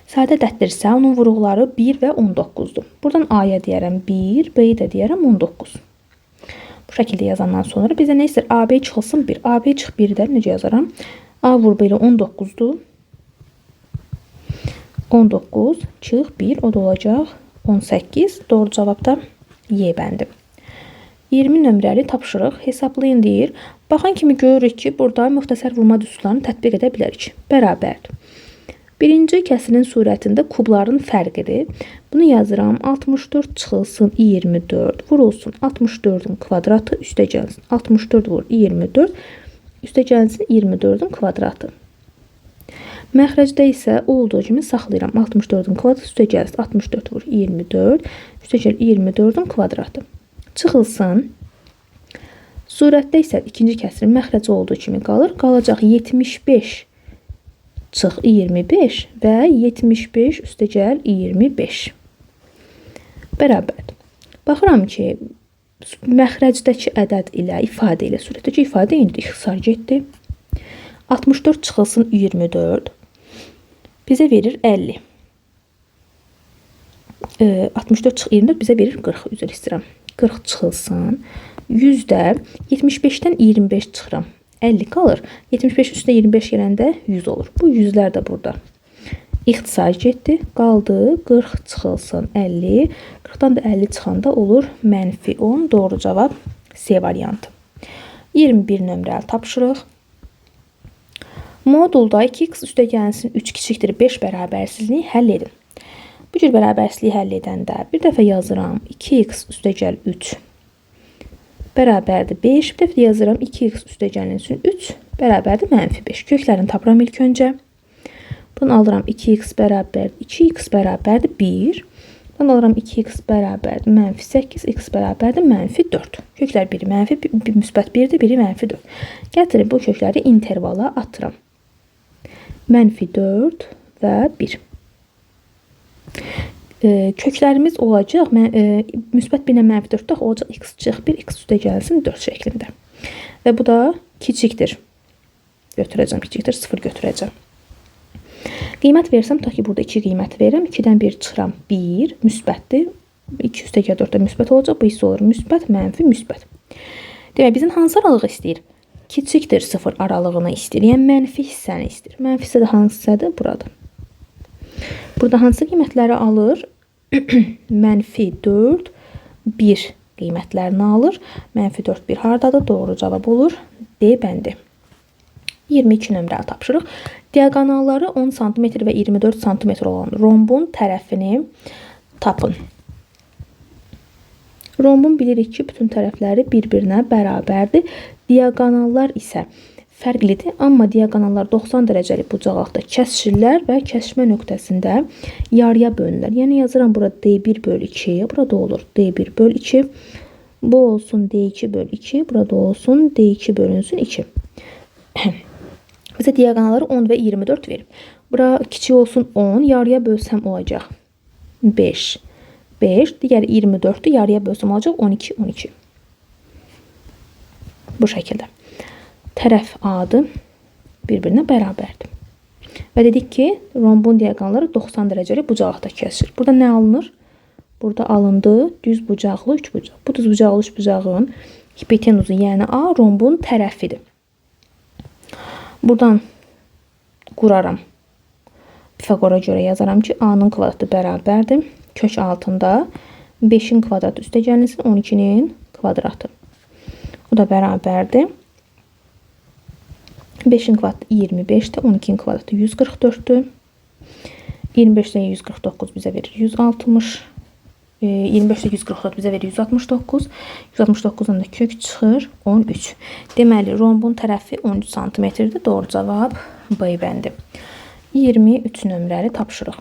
Sadə ədəddirsə, onun vuruqları 1 və 19-dur. Buradan A-ya deyərəm 1, B-yi də deyərəm 19. Bu şəkildə yazandan sonra bizə nə istəyir? AB çıxılsın 1. AB çıx 1-də necə yazaram? A vur B ilə 19-dur. 19 çıx 1, o da olacaq 18. Doğru cavab da Y bəndi. 20 nömrəli tapşırıq hesablayın deyir. Baxan kimi görürük ki, burada müxtəsər vurma düsturlarını tətbiq edə bilərik. Bərabərdir. Birinci kəsirin surətində kubların fərqidir. Bunu yazıram. 64 çıxılsın 24 vurulsun 64-ün kvadratı üstə gəlsin. 64 vur 24 üstə gəlsin 24-ün kvadratı. Məxrəcdə isə olduğu kimi saxlayıram. 64-ün kvadratı üstə gəlsin. 64 vur 24 üstə gəl 24-ün kvadratı. Çıxılsın. Surətdə isə ikinci kəsirin məxrəci olduğu kimi qalır. Qalacaq 75 çıx 25 və 75 üstə gəl 25. Bərabərdir. Baxıram ki, məxrəcdəki ədəd ilə ifadə ilə surətdəki ifadə indi ixtisar getdi. 64 çıxılsın 24 bizə verir 50. 64 çıx 24 bizə verir 40. Üzr istəyirəm. 40 çıxılsın. 100-də 75-dən 25 çıxıram. 50 qalır. 75 üstə 25 gələndə 100 olur. Bu 100-lər də burada. İxtisar getdi. Qaldı 40 çıxılsın 50. 40-dan da 50 çıxanda olur -10. Doğru cavab C variantı. 21 nömrəli tapşırıq. Modulda 2x üstə gəlsin 3 kiçikdir 5 bərabərsizliyi həll edin. Bu cür bərabərsizliyi həll edəndə bir dəfə yazıram 2x üstə gəl 3 bərabərdir 5. Bir dəfə də yazıram 2x üstə gəlinsin 3 bərabərdir -5. Köklərini tapıram ilk öncə. Bunu alıram 2x bərabərdir 2x bərabərdir 1. Bunu alıram 2x bərabərdir -8 x bərabərdir -4. Köklər biri müsbət 1-dir, biri -4. Gətirin bu kökləri intervala atıram. -4 və 1. Köklərimiz olacaq. Müsbət 1 ilə -4 olacaq x çıx 1 x üstə gəlsin 4 şəklində. Və bu da kiçikdir. Götürəcəm, kiçikdir 0 götürəcəm. Qiymət versəm, ta ki burada 2 qiymət verirəm. 2-dən 1 çıxıram 1 müsbətdir. 2 üstə gəl 4-də müsbət olacaq. Bu isə olur müsbət, mənfi, müsbət. Demək, bizim hansı aralığı istəyir? Kiçikdir 0 aralığını istəyir. Yəni mənfi hissəni istəyir. Mənfi hissə də hansıdır? Burada. Burada hansı qiymətləri alır? -4, 1 qiymətlərini alır. -4, 1 hardadır? Doğru cavab olur. D bəndi. 22 nömrəli tapşırıq. Diaqonalları 10 cm və 24 cm olan rombun tərəfini tapın. Rombun bilirik ki, bütün tərəfləri bir-birinə bərabərdir. Diaqonallar isə fərqlidir, amma diaqonallar 90 dərəcəli bucaqda kəsişirlər və kəsişmə nöqtəsində yarıya bölünürlər. Yəni yazıram bura D1/2, burada olur D1/2. Bu olsun D2/2, burada olsun D2 bölünsün 2. Bizə diaqonalları 10 və 24 verir. Bura kiçik olsun 10, yarıya bölsəm olacaq 5. 5, digər 24-dür, yarıya bölsəm olacaq 12, 12. Bu şəkildə. Tərəf A-dır, bir-birinə bərabərdir. Və dedik ki, rombun diaqonalları 90 dərəcəli bucaqda kəsir. Burada nə alınır? Burada alındı düz bucaqlı 3 bucaq. Bu düz bucaqlı 3 bucağın hipotenuzu, yəni A rombun tərəfidir. Buradan quraram. Pifaqora görə yazaram ki, A-nın kvadratı bərabərdir. Kök altında 5-in kvadratı üstə gəlinsin 12-nin kvadratı. O da bərabərdir. 5-in kvadratı 25-dir, 12-in kvadratı 144-dür. 25-dən 149 bizə verir 160. 25-də 144 bizə verir 169. 169-dan da kök çıxır 13. Deməli, rombun tərəfi 13 cm-dir. Doğru cavab B bəndi. 23 nömrəli tapşırıq.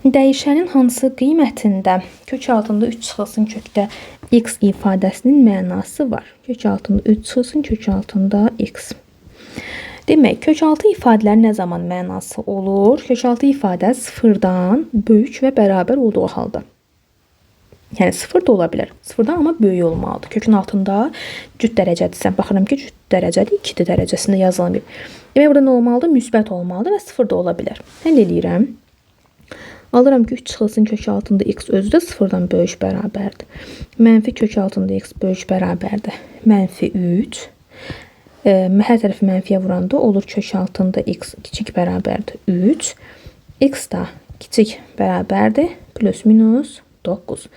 Dəyişənin hansı qiymətində kök altında 3 çıxılsın kökdə x ifadəsinin mənası var? Kök altında 3 çıxılsın kök altında x. Demək, kök altı ifadələr nə zaman mənası olur? Kök altı ifadə sıfırdan böyük və bərabər olduğu halda. Yəni 0 da ola bilər. 0-dan amma böyük olmalıdır. Kökün altında cüt dərəcədirsə, baxıram ki, cüt dərəcədir, 2 dərəcəsində yazılır. Demək, burada nə olmalıdır? Müsbət olmalıdır və 0 da ola bilər. Həll eləyirəm. Alıram ki, 3 çıxılsın kök altında x özü də 0-dan böyük bərabərdir. Mənfi kök altında x böyük bərabərdir. -3. Hər tərəfi mənfiyə vuranda olur kök altında x kiçik bərabərdir 3. X da kiçik bərabərdir plus minus 9.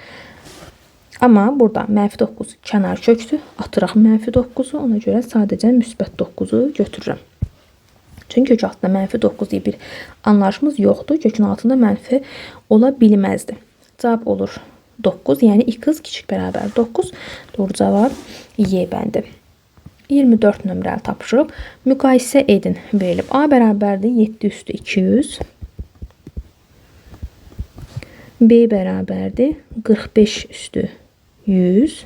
Amma burada -9 kənar kökdür. Atıraq -9-u. Ona görə sadəcə müsbət 9-u götürürəm. Çünki kök altında mənfi 9 deyə bir anlayışımız yoxdur. Kökün altında mənfi ola bilməzdi. Cavab olur 9, yəni x kiçik bərabər 9. Doğru cavab Y bəndi. 24 nömrəli tapşırıq. Müqayisə edin verilib. A bərabərdir 7 üstü 200. B bərabərdir 45 üstü 100.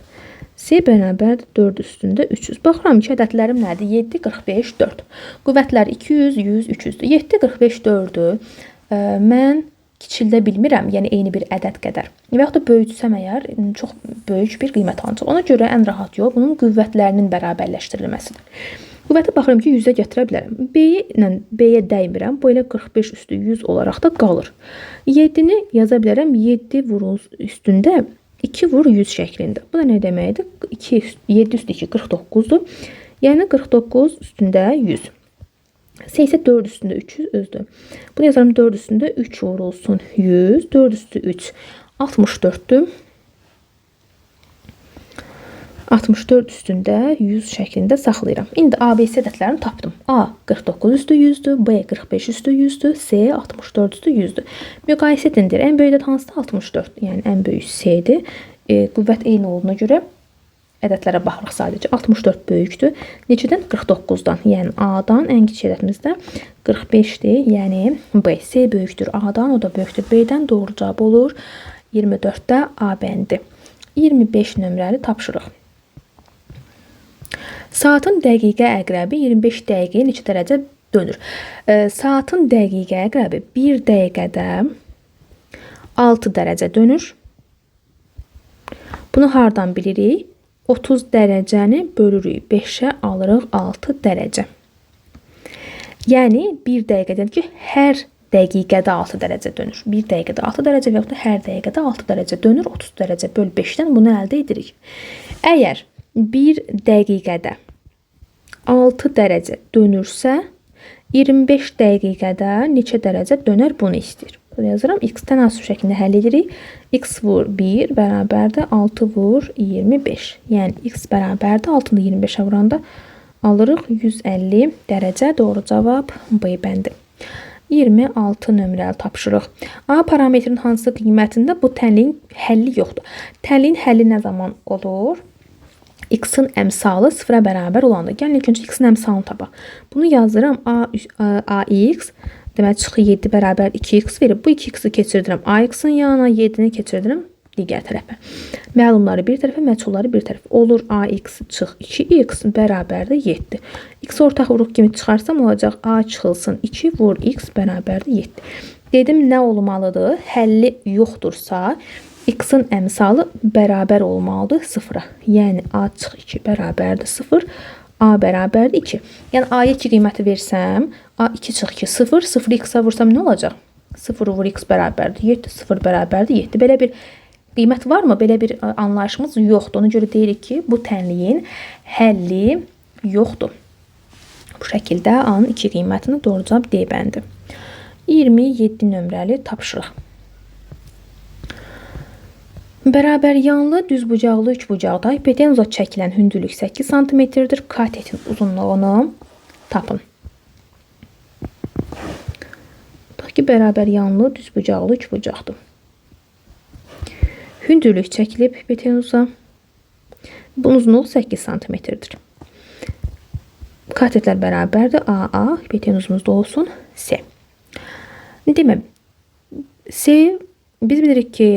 C bərabərdir 4 üstündə 300. Baxıram ki, ədədlərim nədir? 7, 45, 4. Qüvvətlər 200, 100, 300-dür. 7, 45, 4-dür. Mən kiçildə bilmirəm, yəni eyni bir ədəd qədər. Və yaxud da böyütsəm əgər, çox böyük bir qiymət alacaq. Ona görə ən rahat yol bunun qüvvətlərinin bərabərləşdirilməsidir. Qüvvəti baxıram ki, 100-ə gətirə bilərəm. B-yə dəymirəm. Bu elə 45 üstü 100 olaraq da qalır. 7-ni yaza bilərəm. 7 vurul üstündə 2 vur 100 şəklində. Bu da nə deməkdir? 7 üstü 2 49-dur. Yəni 49 üstündə 100. C isə 4 üstündə 300 özdür. Bunu yazarım 4 üstündə 3 vurulsun 100. 4 üstü 3 64-dür. 64 üstündə 100 şəklində saxlayıram. İndi ABC ədədlərini tapdım. A 49 üstü 100-dür, B 45 üstü 100-dür, C 64 üstü 100-dür. Müqayisə edindir. Ən böyük ədəd hansıdır? 64. Yəni ən böyük C-dir. Qüvvət eyni olduğuna görə ədədlərə baxırıq sadəcə. 64 böyükdür. Neçədən? 49-dan. Yəni A-dan ən kiçik ədədimiz də 45-dir. Yəni B. C böyükdür A-dan, o da böyükdür B-dən. Doğru cavab olur 24-də A bəndi. 25 nömrəli tapşırıq. Saatın dəqiqə əqrəbi 25 dəqiqəyə neçə dərəcə dönür? Saatın dəqiqə əqrəbi 1 dəqiqədə 6 dərəcə dönür. Bunu hardan bilirik? 30 dərəcəni bölürük 5-ə, alırıq 6 dərəcə. Yəni 1 dəqiqədən ki, hər dəqiqədə 6 dərəcə dönür. 1 dəqiqədə 6 dərəcə və yaxud da hər dəqiqədə 6 dərəcə dönür. 30 dərəcə böl 5-dən bunu əldə edirik. Əgər 1 dəqiqədə 6 dərəcə dönürsə, 25 dəqiqədə neçə dərəcə dönər bunu istəyir. Burada yazıram. X tənasüb şəklində həll edirik. X vur 1 bərabərdə 6 vur 25. Yəni X bərabərdə 6-nı 25-ə vuranda alırıq 150 dərəcə. Doğru cavab B bəndi. 26 nömrəli tapşırıq. A parametrin hansı qiymətində bu tənliyin həlli yoxdur? Tənliyin həlli nə zaman olur? X-in əmsalı 0-a bərabər olanda. Gəlin ilk öncə X-in əmsalını tapaq. Bunu yazıram. AX demək çıxı 7 bərabər 2X verir. Bu 2X-i keçirdirəm AX-in yanına, 7-ni keçirdirəm digər tərəfə. Məlumları bir tərəfə, məchulları bir tərəfə. Olur AX çıx 2X bərabərdir 7. X ortaq vuruq kimi çıxarsam olacaq A çıxılsın 2 vur X bərabərdir 7. Dedim nə olmalıdır? Həlli yoxdursa X-in əmsalı bərabər olmalıdır 0-a. Yəni A çıx 2 bərabərdir 0, A bərabərdir 2. Yəni A-ya 2 qiyməti versəm, A 2 çıx 2 0, 0-ı X-a vursam nə olacaq? 0 vur X bərabərdir 7, 0 bərabərdir 7. Belə bir qiymət varmı? Belə bir anlayışımız yoxdur. Ona görə deyirik ki, bu tənliyin həlli yoxdur. Bu şəkildə A-nın 2 qiymətini doğru cavab D bəndi. 27 nömrəli tapşırıq. Bərabər yanlı, düz bucaqlı, üç bucaqda hipotenuza çəkilən hündürlük 8 cm-dir. Katetin uzunluğunu tapın. Tutaq ki, bərabər yanlı, düz bucaqlı, üç bucaqdır. Hündürlük çəkilib hipotenuza. Bunun uzunluğu 8 cm-dir. Katetlər bərabərdir. AA hipotenuzumuzda olsun C. Demək, C biz bilirik ki,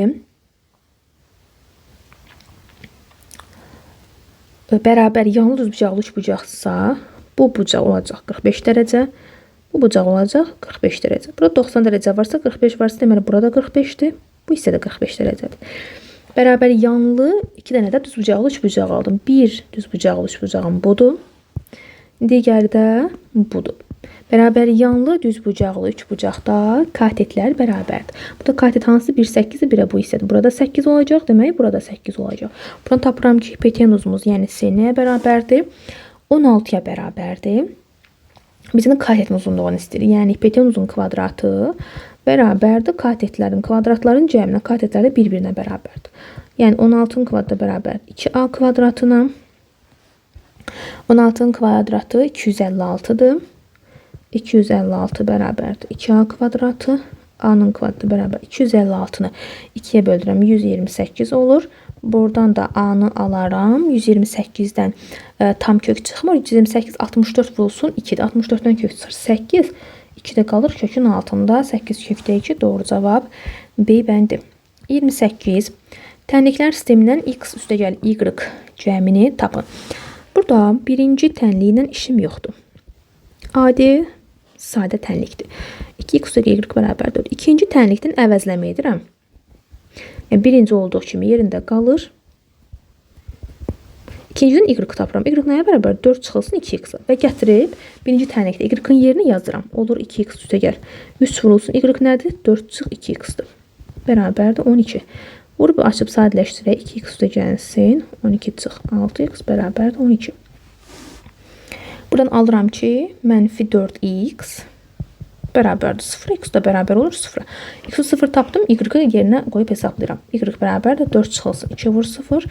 bərabər yanlı düz bucaqlı üç bucaqsa, bu bucaq olacaq 45 dərəcə, bu bucaq olacaq 45 dərəcə. Burada 90 dərəcə varsa, 45 varsa, deməli burada 45-dir, bu isə də 45 dərəcədir. Bərabər yanlı 2 dənə də düz bucaqlı üç bucaq aldım. Bir düz bucaqlı üç bucağım budur, digəri də budur. Bərabər yanlı düz bucaqlı üç bucaqda katetlər bərabərdir. Burada katet hansı? 1 8-dir, 1-ə bu hissədir. Burada 8 olacaq, demək burada 8 olacaq. Buradan tapıram ki, hipotenuzumuz, yəni C nəyə bərabərdir? 16-ya bərabərdir. Bizim katetin uzunluğunu istəyir. Yəni hipotenuzun kvadratı bərabərdir katetlərin kvadratların cəminə. Katetlər də bir-birinə bərabərdir. Yəni 16-nın kvadratı bərabər 2A kvadratına. 16-nın kvadratı 256-dır. 256 bərabərdir 2a kvadratı. A-nın kvadratı bərabər 256-nı 2-yə böldürəm 128 olur. Buradan da A-nı alaram. 128-dən tam kök çıxmır. 128 64 vurulsun 2-də. 64-dən kök çıxır 8. 2-də qalır kökün altında. 8 kökdə 2 doğru cavab B bəndi. 28. Tənliklər sistemindən x üstəgəl y cəmini tapın. Burada birinci tənliklə işim yoxdur. Adi sadə tənlikdir. 2x üstəgəl y bərabər 4. İkinci tənlikdən əvəzləmə edirəm. Yəni, birinci olduğu kimi yerində qalır. İkincidən y tapıram. Y nəyə bərabər? 4 çıxılsın 2x. Və gətirib birinci tənlikdə y-ın yerini yazıram. Olur 2x üstəgəl 3 vurulsun. Y nədir? 4 çıx 2x-dir. Bərabərdir 12. Vurub açıb sadələşdirək. 2x üstəgəlsin. 12 çıx 6x bərabərdir 12. Buradan alıram ki, mənfi 4x bərabərdir 0. X da bərabər olur 0. X-i 0 tapdım. Y-ı yerinə qoyub hesablayıram. Y bərabərdir 4 çıxılsın. 2 vur 0.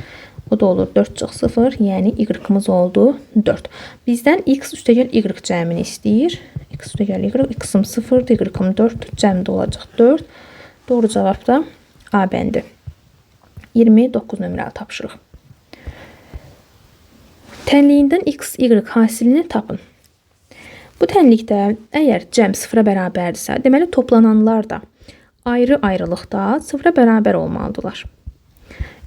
O da olur 4 çıx 0. Yəni y-ımız oldu 4. Bizdən x üstəgəl y cəmini istəyir. X üstəgəl y. X-ım 0'dır. Y-ım 4. Cəmdə olacaq 4. Doğru cavab da A bəndi. 29 nömrəli tapşırıq. Tənliyindən x, y hasilini tapın. Bu tənlikdə əgər cəm 0-a bərabərdirsə, deməli toplananlar da ayrı-ayrılıqda 0-a bərabər olmalıdırlar.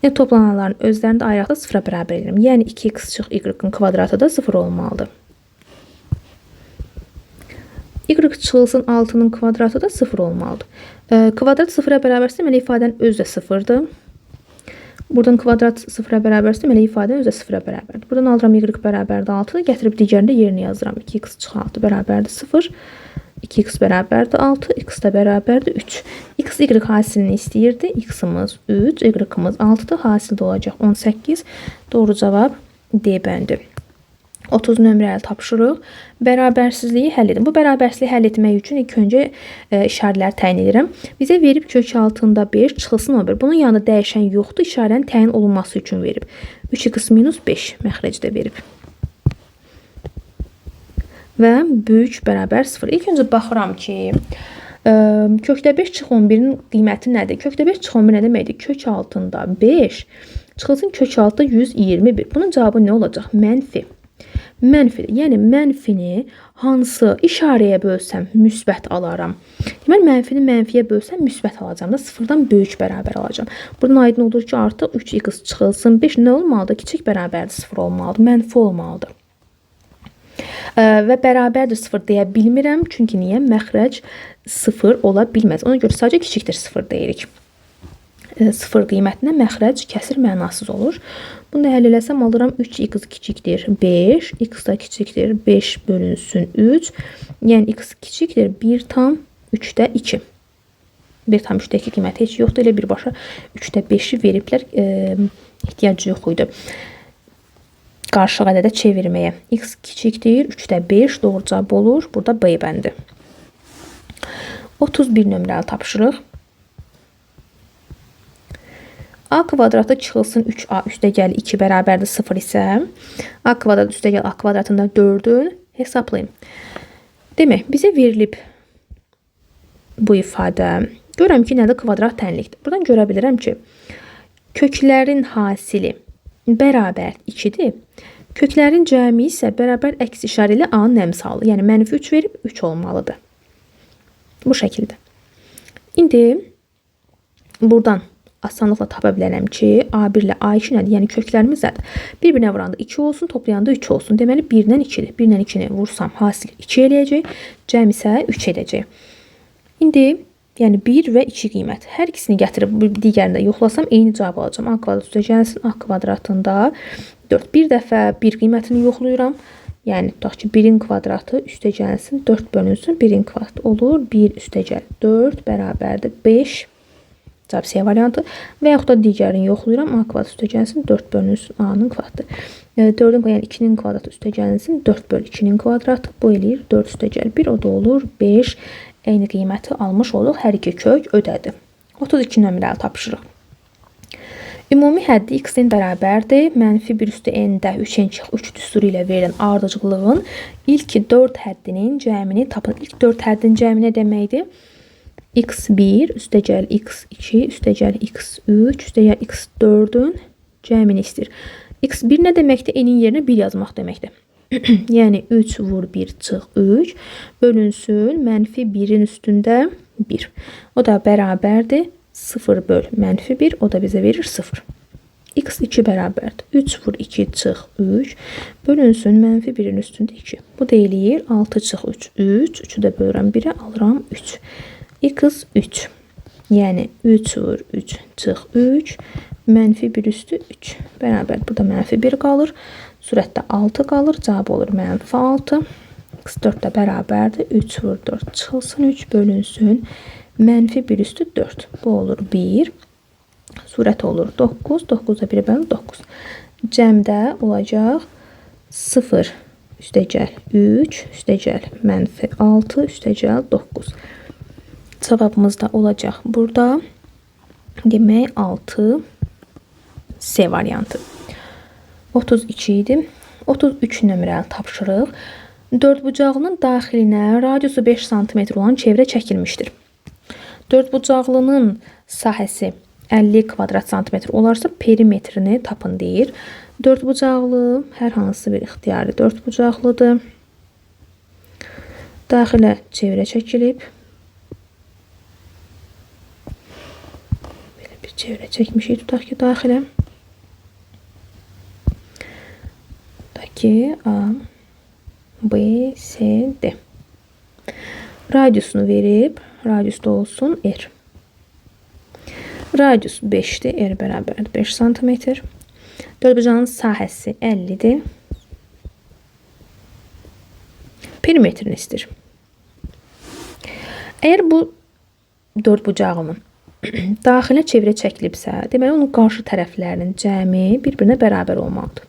Yəni toplananların özlərində ayrılıqda 0-a bərabər edirəm. Yəni 2x çıx y-ın kvadratı da 0 olmalıdır. Y çıxılsın 6-nın kvadratı da 0 olmalıdır. Kvadrat 0-a bərabərsə, deməli ifadənin özü də 0-dır. Buradan kvadrat 0-a bərabərsə, deməli ifadənin özü də 0-a bərabərdir. Buradan alıram y bərabərdir 6, gətirib digərində yerini yazıram. 2x çıx 6 bərabərdir 0. 2x bərabərdir 6, x da bərabərdir 3. X, y hasilini istəyirdi. X-ımız 3, y-ımız 6-dır. Hasildə olacaq 18. Doğru cavab D bəndi. 30 nömrəli tapşırıq. Bərabərsizliyi həll edin. Bu bərabərsizliyi həll etmək üçün ilk öncə işarələri təyin edirəm. Bizə verib kök altında 5, çıxılsın 11. Bunun yanında dəyişən yoxdur. İşarənin təyin olunması üçün verib. 3x minus 5 məxrəcdə verib. Və böyük bərabər 0. İlk öncə baxıram ki, kökdə 5 çıx 11-in qiyməti nədir? Kökdə 5 çıx 11 nə deməkdir? Kök altında 5, çıxılsın kök altında 121. Bunun cavabı nə olacaq? Mənfi. Mənfidir. Yəni mənfini hansı işarəyə bölsəm müsbət alaram. Deməli mənfini mənfiyə bölsəm müsbət alacağam da 0-dan böyük bərabər alacağam. Buradan aydın olur ki, artıq 3x çıxılsın 5 nə olmalıdır? Kiçik bərabərdir 0 olmalıdır. Mənfi olmalıdır. Və bərabərdir 0 deyə bilmirəm. Çünki niyə? Məxrəc 0 ola bilməz. Ona görə sadəcə kiçikdir 0 deyirik. 0 qiymətinə məxrəc kəsir mənasız olur. Bunu da həll eləsəm alıram 3x kiçikdir 5, x da kiçikdir 5 bölünsün 3. Yəni x kiçikdir 1 tam 3-də 2. 1 tam 3-də 2 qiyməti heç yoxdur. Elə birbaşa 3-də 5-i veriblər. Ehtiyacı yox idi. Qarşı ədədə çevirməyə. X kiçikdir 3-də 5 doğru cavab olur. Burada B bəndi. 31 nömrəli tapşırıq. A kvadratı çıxılsın 3a üstəgəl 2 bərabərdir 0 isə a kvadrat üstəgəl a kvadratında 4-ün hesablayın. Demək, bizə verilib bu ifadə. Görəm ki, nədir? Kvadrat tənlikdir. Buradan görə bilirəm ki, köklərin hasili bərabər 2-dir. Köklərin cəmi isə bərabər əks işarəli a-nın əmsalı. Yəni, mənfi 3 verib 3 olmalıdır. Bu şəkildə. İndi buradan asanlıqla tapa bilərəm ki, A1 ilə A2 nədir? Yəni köklərimiz nədir? Bir-birinə vuranda 2 olsun, toplayanda 3 olsun. Deməli 1-dən 2-dir. 1-dən 2-ni vursam hasil 2 eləyəcək, cəm isə 3 edəcək. İndi yəni 1 və 2 qiymət. Hər ikisini gətirib digərində yoxlasam eyni cavab alacağam. A kvadrat üstə gəlsin, A kvadratında 4. Bir dəfə 1 qiymətini yoxlayıram. Yəni tutaq ki, 1-in kvadratı üstə gəlsin, 4 bölünsün, 1-in kvadratı olur. 1 üstə gəl 4 bərabərdir 5. Cavab C variantı və yaxud da digərini yoxlayıram. A kvadrat üstə gəlsin 4 bölünsün A-nın kvadratı. 4-ün yəni 2-nin kvadratı üstə gəlsin 4 bölü 2-nin kvadratı. Bu eləyir 4 üstə gəl 1. O da olur 5. Eyni qiyməti almış oluq. Hər iki kök ödədi. 32 nömrəli tapşırıq. Ümumi həddi x-in bərabərdir. -1 üstü n-də 3n çıx 3 düsturu ilə verilən ardıcıllığın ilk 4 həddinin cəmini tapın. İlk 4 həddin cəmi nə deməkdir? x1 üstəgəl x2 üstəgəl x3 üstəgəl x4-ün cəmini istəyir. x1 nə deməkdir? N-in yerinə 1 yazmaq deməkdir. Yəni 3 vur 1 çıx 3 bölünsün -1-in üstündə 1. O da bərabərdir 0 böl -1, o da bizə verir 0. x2 bərabərdir 3 vur 2 çıx 3 bölünsün -1-in üstündə 2. Bu da eləyir 6 çıx 3 3. 3'ü də bölürəm 1-ə alıram 3. x3 yəni 3 vur 3 çıx 3 -1 üstü 3 bərabər. Burada -1 qalır. Surətdə 6 qalır. Cavab olur -6. x4 də bərabərdir. 3 vur 4 çıxılsın 3 bölünsün -1 üstü 4. Bu olur 1. Surət olur 9. 9'da 1 bölü 9. Cəmdə olacaq 0 üstəgəl 3 üstəgəl -6 üstəgəl 9. Cavabımız da olacaq burada. Demək 6 C variantı. 32 idi. 33 nömrəli tapşırıq. Dördbucaqlının daxilinə radiusu 5 sm olan çevrə çəkilmişdir. Dördbucaqlının sahəsi 50 kvadrat santimetr olarsa perimetrini tapın deyir. Dördbucaqlı hər hansı bir ixtiyari dördbucaqlıdır. Daxilə çevrə çəkilib. Belə bir çevrə çəkmişik, tutaq ki daxilə. Ki A, B, C, D. Radiusunu verib, radiusda olsun R. Radius 5'dir, R bərabərdir 5 cm. Dördbucağın sahəsi 50'dir. Perimetrini istəyir. Əgər bu dördbucağının daxilə çevrə çəkilibsə, deməli onun qarşı tərəflərinin cəmi bir-birinə bərabər olmalıdır.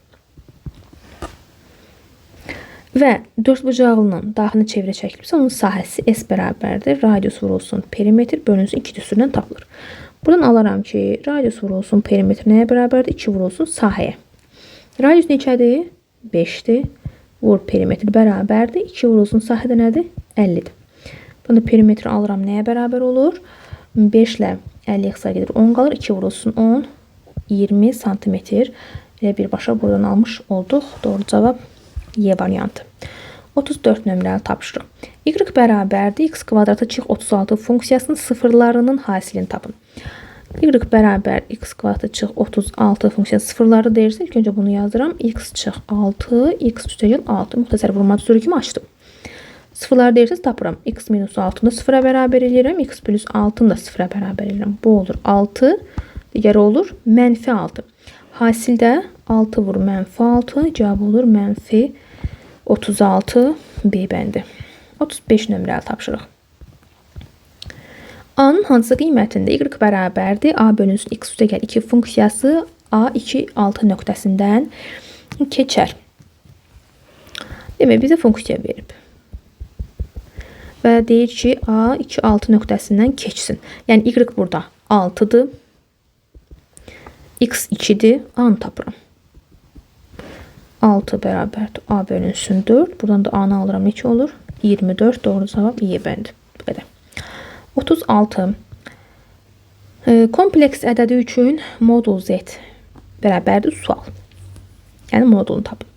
Və dördbucaqlının daxilə çevrə çəkilibsə, onun sahəsi S bərabərdir. Radius vurulsun perimetr bölünsün 2 düsturdan tapılır. Buradan alaram ki, radius vurulsun perimetr nəyə bərabərdir? 2 vurulsun sahəyə. Radius neçədir? 5'dir. Vur perimetr bərabərdir. 2 vurulsun sahədə nədir? 50'dir. Bunda perimetri alıram nəyə bərabər olur? 5 ilə 50 xısa gedir 10 qalır. 2 vurulsun 10, 20 santimetr. Elə birbaşa buradan almış olduq. Doğru cavab Y variantı. 34 nömrəli tapşırıq. Y bərabərdir x kvadratı çıx 36 funksiyasının sıfırlarının hasilini tapın. Y bərabər x kvadratı çıx 36 funksiyası sıfırları deyirsə, ilk öncə bunu yazıram. X çıx 6, x üstəgəl 6. Müxtəsər vurma düsturu kimi açdım. Sıfırları deyirsiniz tapıram. X minus 6'ını da sıfıra bərabər edirəm. X plus 6'ını da sıfıra bərabər edirəm. Bu olur 6. Digəri olur -6. Hasildə 6 vur -6. Cavab olur -36 B bəndi. 35 nömrəli tapşırıq. A-nın hansı qiymətində y bərabərdir? A bölünsün x üstəgəl 2 funksiyası A2 6 nöqtəsindən keçər. Demək bizə funksiya verib. Və deyir ki A2 6 nöqtəsindən keçsin. Yəni y burada 6'dır. X 2'dir. A-nı tapıram. 6 bərabərdir. A bölünsün 4. Buradan da A-nı alıram. Neçə olur? 24. Doğru cavab Y bəndi. Bu qədər. 36. Kompleks ədədi üçün modul Z bərabərdir sual. Yəni modulunu tapın.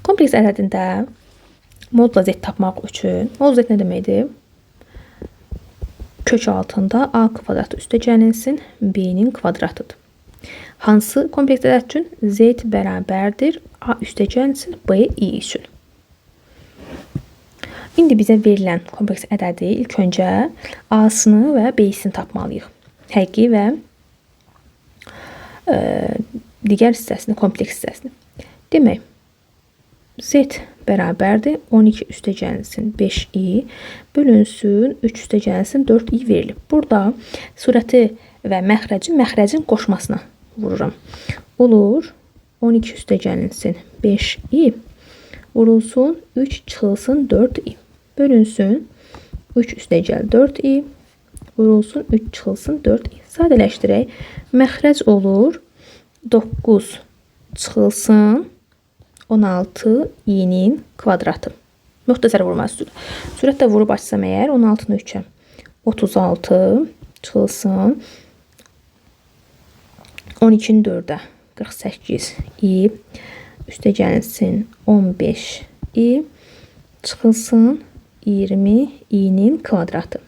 Kompleks ədədində modula Z tapmaq üçün modul Z nə deməkdir? Kök altında A kvadratı üstə gəlinsin B-nin kvadratıdır. Hansı kompleks ədəd üçün? Z bərabərdir A üstə gəlinsin B i üçün. İndi bizə verilən kompleks ədədi ilk öncə A-sını və B-sini tapmalıyıq. Həqiqi və digər hissəsini, kompleks hissəsini. Demək, Z bərabərdir 12 üstə gəlinsin 5i bölünsün 3 üstə gəlinsin 4i verilib. Burada surəti və məxrəcin qoşmasına vururam. Olur 12 üstə gəlinsin 5i vurulsun 3 çıxılsın 4i bölünsün 3 üstə gəl 4i vurulsun 3 çıxılsın 4 i. Sadələşdirək. Məxrəc olur 9 çıxılsın 16 i-nin kvadratı. Müxtəsər vurma üsulu. Sürətlə vurub açsam əgər 16-nı 3-ə 36 çıxılsın 12-ni 4-ə 48 i üstə gəlsin 15 i çıxılsın 20 i-nin kvadratı.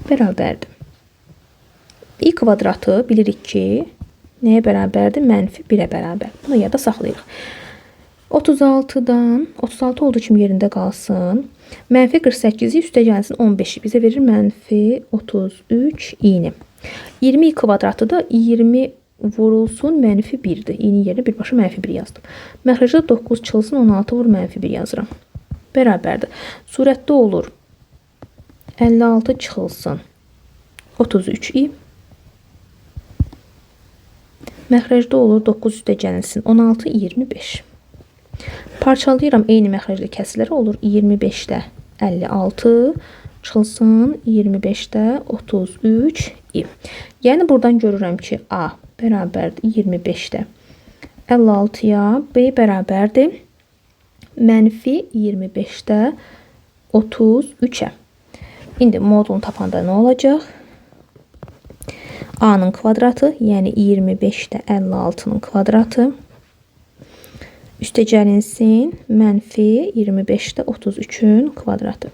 Bərabərdir. I kvadratı bilirik ki, nəyə bərabərdir? Mənfi 1-ə bərabər. Bunu yada saxlayırıq. 36-dan 36 olduğu kimi yerində qalsın. Mənfi 48-i üstə gəlsin 15-i bizə verir mənfi 33 i-ni. 20 i kvadratı da 20 vurulsun mənfi 1-dir. İ'nin yerinə birbaşa mənfi 1 yazdım. Məxrəcdə 9 çıxılsın 16 vur mənfi 1 yazıram. Bərabərdir. Surətdə olur 56 çıxılsın 33 i. Məxrəcdə olur 9 üstə gəlsin 16 25. Parçalayıram eyni məxrəcli kəsirləri olur 25-də 56 çıxılsın 25-də 33 i. Yəni buradan görürəm ki A bərabərdir 25-də 56-ya, B bərabərdir mənfi 25-də 33-ə. İndi modulunu tapanda nə olacaq? A-nın kvadratı, yəni 25-də 56-nın kvadratı üstə gəlinsin mənfi 25-də 33-ün kvadratı.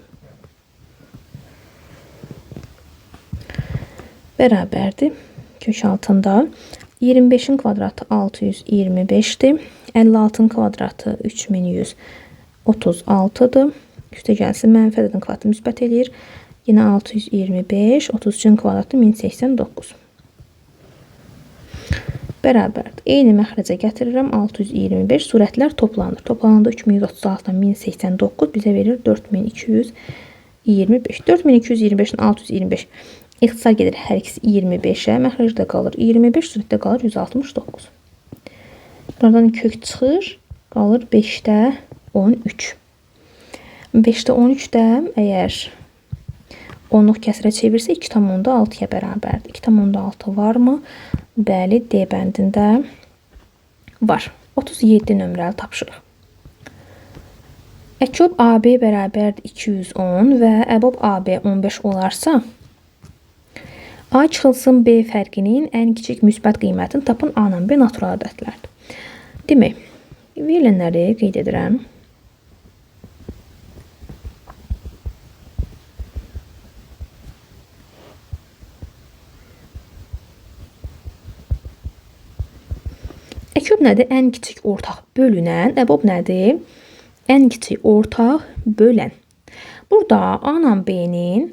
Bərabərdir. Kök altında 25-in kvadratı 625-dir. 56-nın kvadratı 3136-dır. Üstə gəlsin mənfi ədədin kvadratı müsbət eləyir. Yine 625, 33'ün kvadratı 1089. Bərabərdir. Eyni məxrəcə gətirirəm 625. Surətlər toplanır. Toplananda 3136-dan 1089 bizə verir 4225. 4225-dən 625 ixtisar gedir hər ikisi 25-ə. Məxrəcdə qalır 25, surətdə qalır 169. Buradan kök çıxır, qalır 5-də 13. 5-də 13-də əgər 10-luq kəsirə çevirsə 2,6-ya bərabərdir. 2,6 varmı? Bəli, D bəndində var. 37 nömrəli tapşırıq. Əkob AB bərabərdir 210 və əbob AB 15 olarsa, A çıxılsın B fərqinin ən kiçik müsbət qiymətini tapın A ilə B natural ədədlərdir. Demək, verilənləri qeyd edirəm. Əkob nədir? Ən kiçik ortaq bölünən. Əbob nədir? Ən kiçik ortaq bölən. Burada A ilə B-nin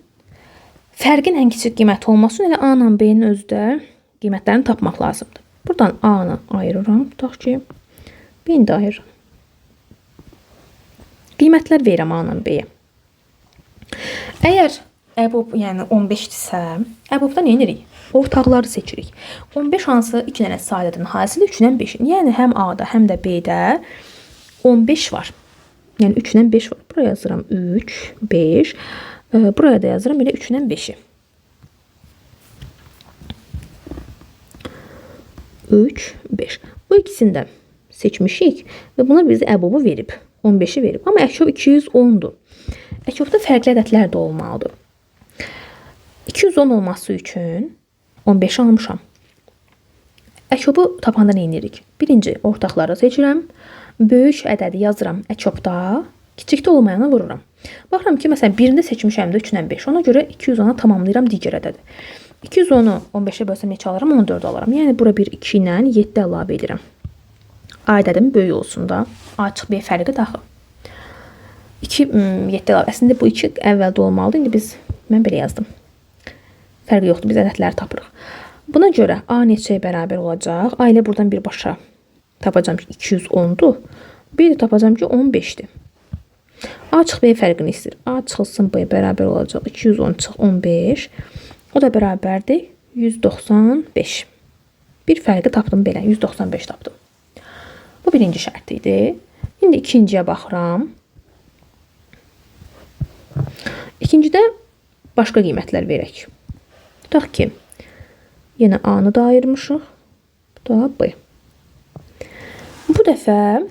fərqin ən kiçik qiyməti olması üçün elə A ilə B-nin özü də qiymətlərini tapmaq lazımdır. Buradan A-nı ayırıram. Tutaq ki, B-ni də ayırıram. Qiymətlər verirəm A ilə B-yə. Əgər əbob yəni 15-dirsə, əbobda nə edirik? Ortaqları seçirik. 15 hansı 2 dənə sadədən hasili 3-dən 5-in. Yəni həm A-da, həm də B-də 15 var. Yəni 3-dən 5 var. Buraya yazıram 3, 5. Buraya da yazıram elə 3-dən 5-i. 3, 5. Bu ikisini də seçmişik və buna bizi əbobu verib. 15-i verib. Amma əkob 210-dur. Əkobda fərqli ədədlər də olmalıdır. 210 olması üçün 15 almışam. Əkobu tapanda nə edirik? Birinci ortaqları seçirəm. Böyük ədədi yazıram əkobda. Kiçikdə olmayana vururam. Baxıram ki, məsələn, birində seçmişəm də 3-dən 5. Ona görə 210-a tamamlayıram digər ədədi. 210-u 15-ə bölsəm neçə alaram? 14 alaram. Yəni bura bir 2 ilə 7 əlavə edirəm. A ədədim böyük olsun da. A çıxıb B fərqi daxil. 2, 7 əlavə. Əslində bu 2 əvvəldə olmalıdır. İndi mən belə yazdım. Fərqi yoxdur. Biz ədədləri tapırıq. Buna görə A neçəyə bərabər olacaq? A ilə buradan birbaşa tapacağım ki 210-dur. B də tapacağım ki 15-dir. A çıx B fərqini istəyir. A çıxılsın B bərabər olacaq. 210 çıx 15. O da bərabərdir 195. Bir fərqi tapdım belə. 195 tapdım. Bu birinci şərt idi. İndi ikinciyə baxıram. İkincidə başqa qiymətlər verək. Tutaq ki, yenə A-nı da ayırmışıq. Bu da B. Bu dəfə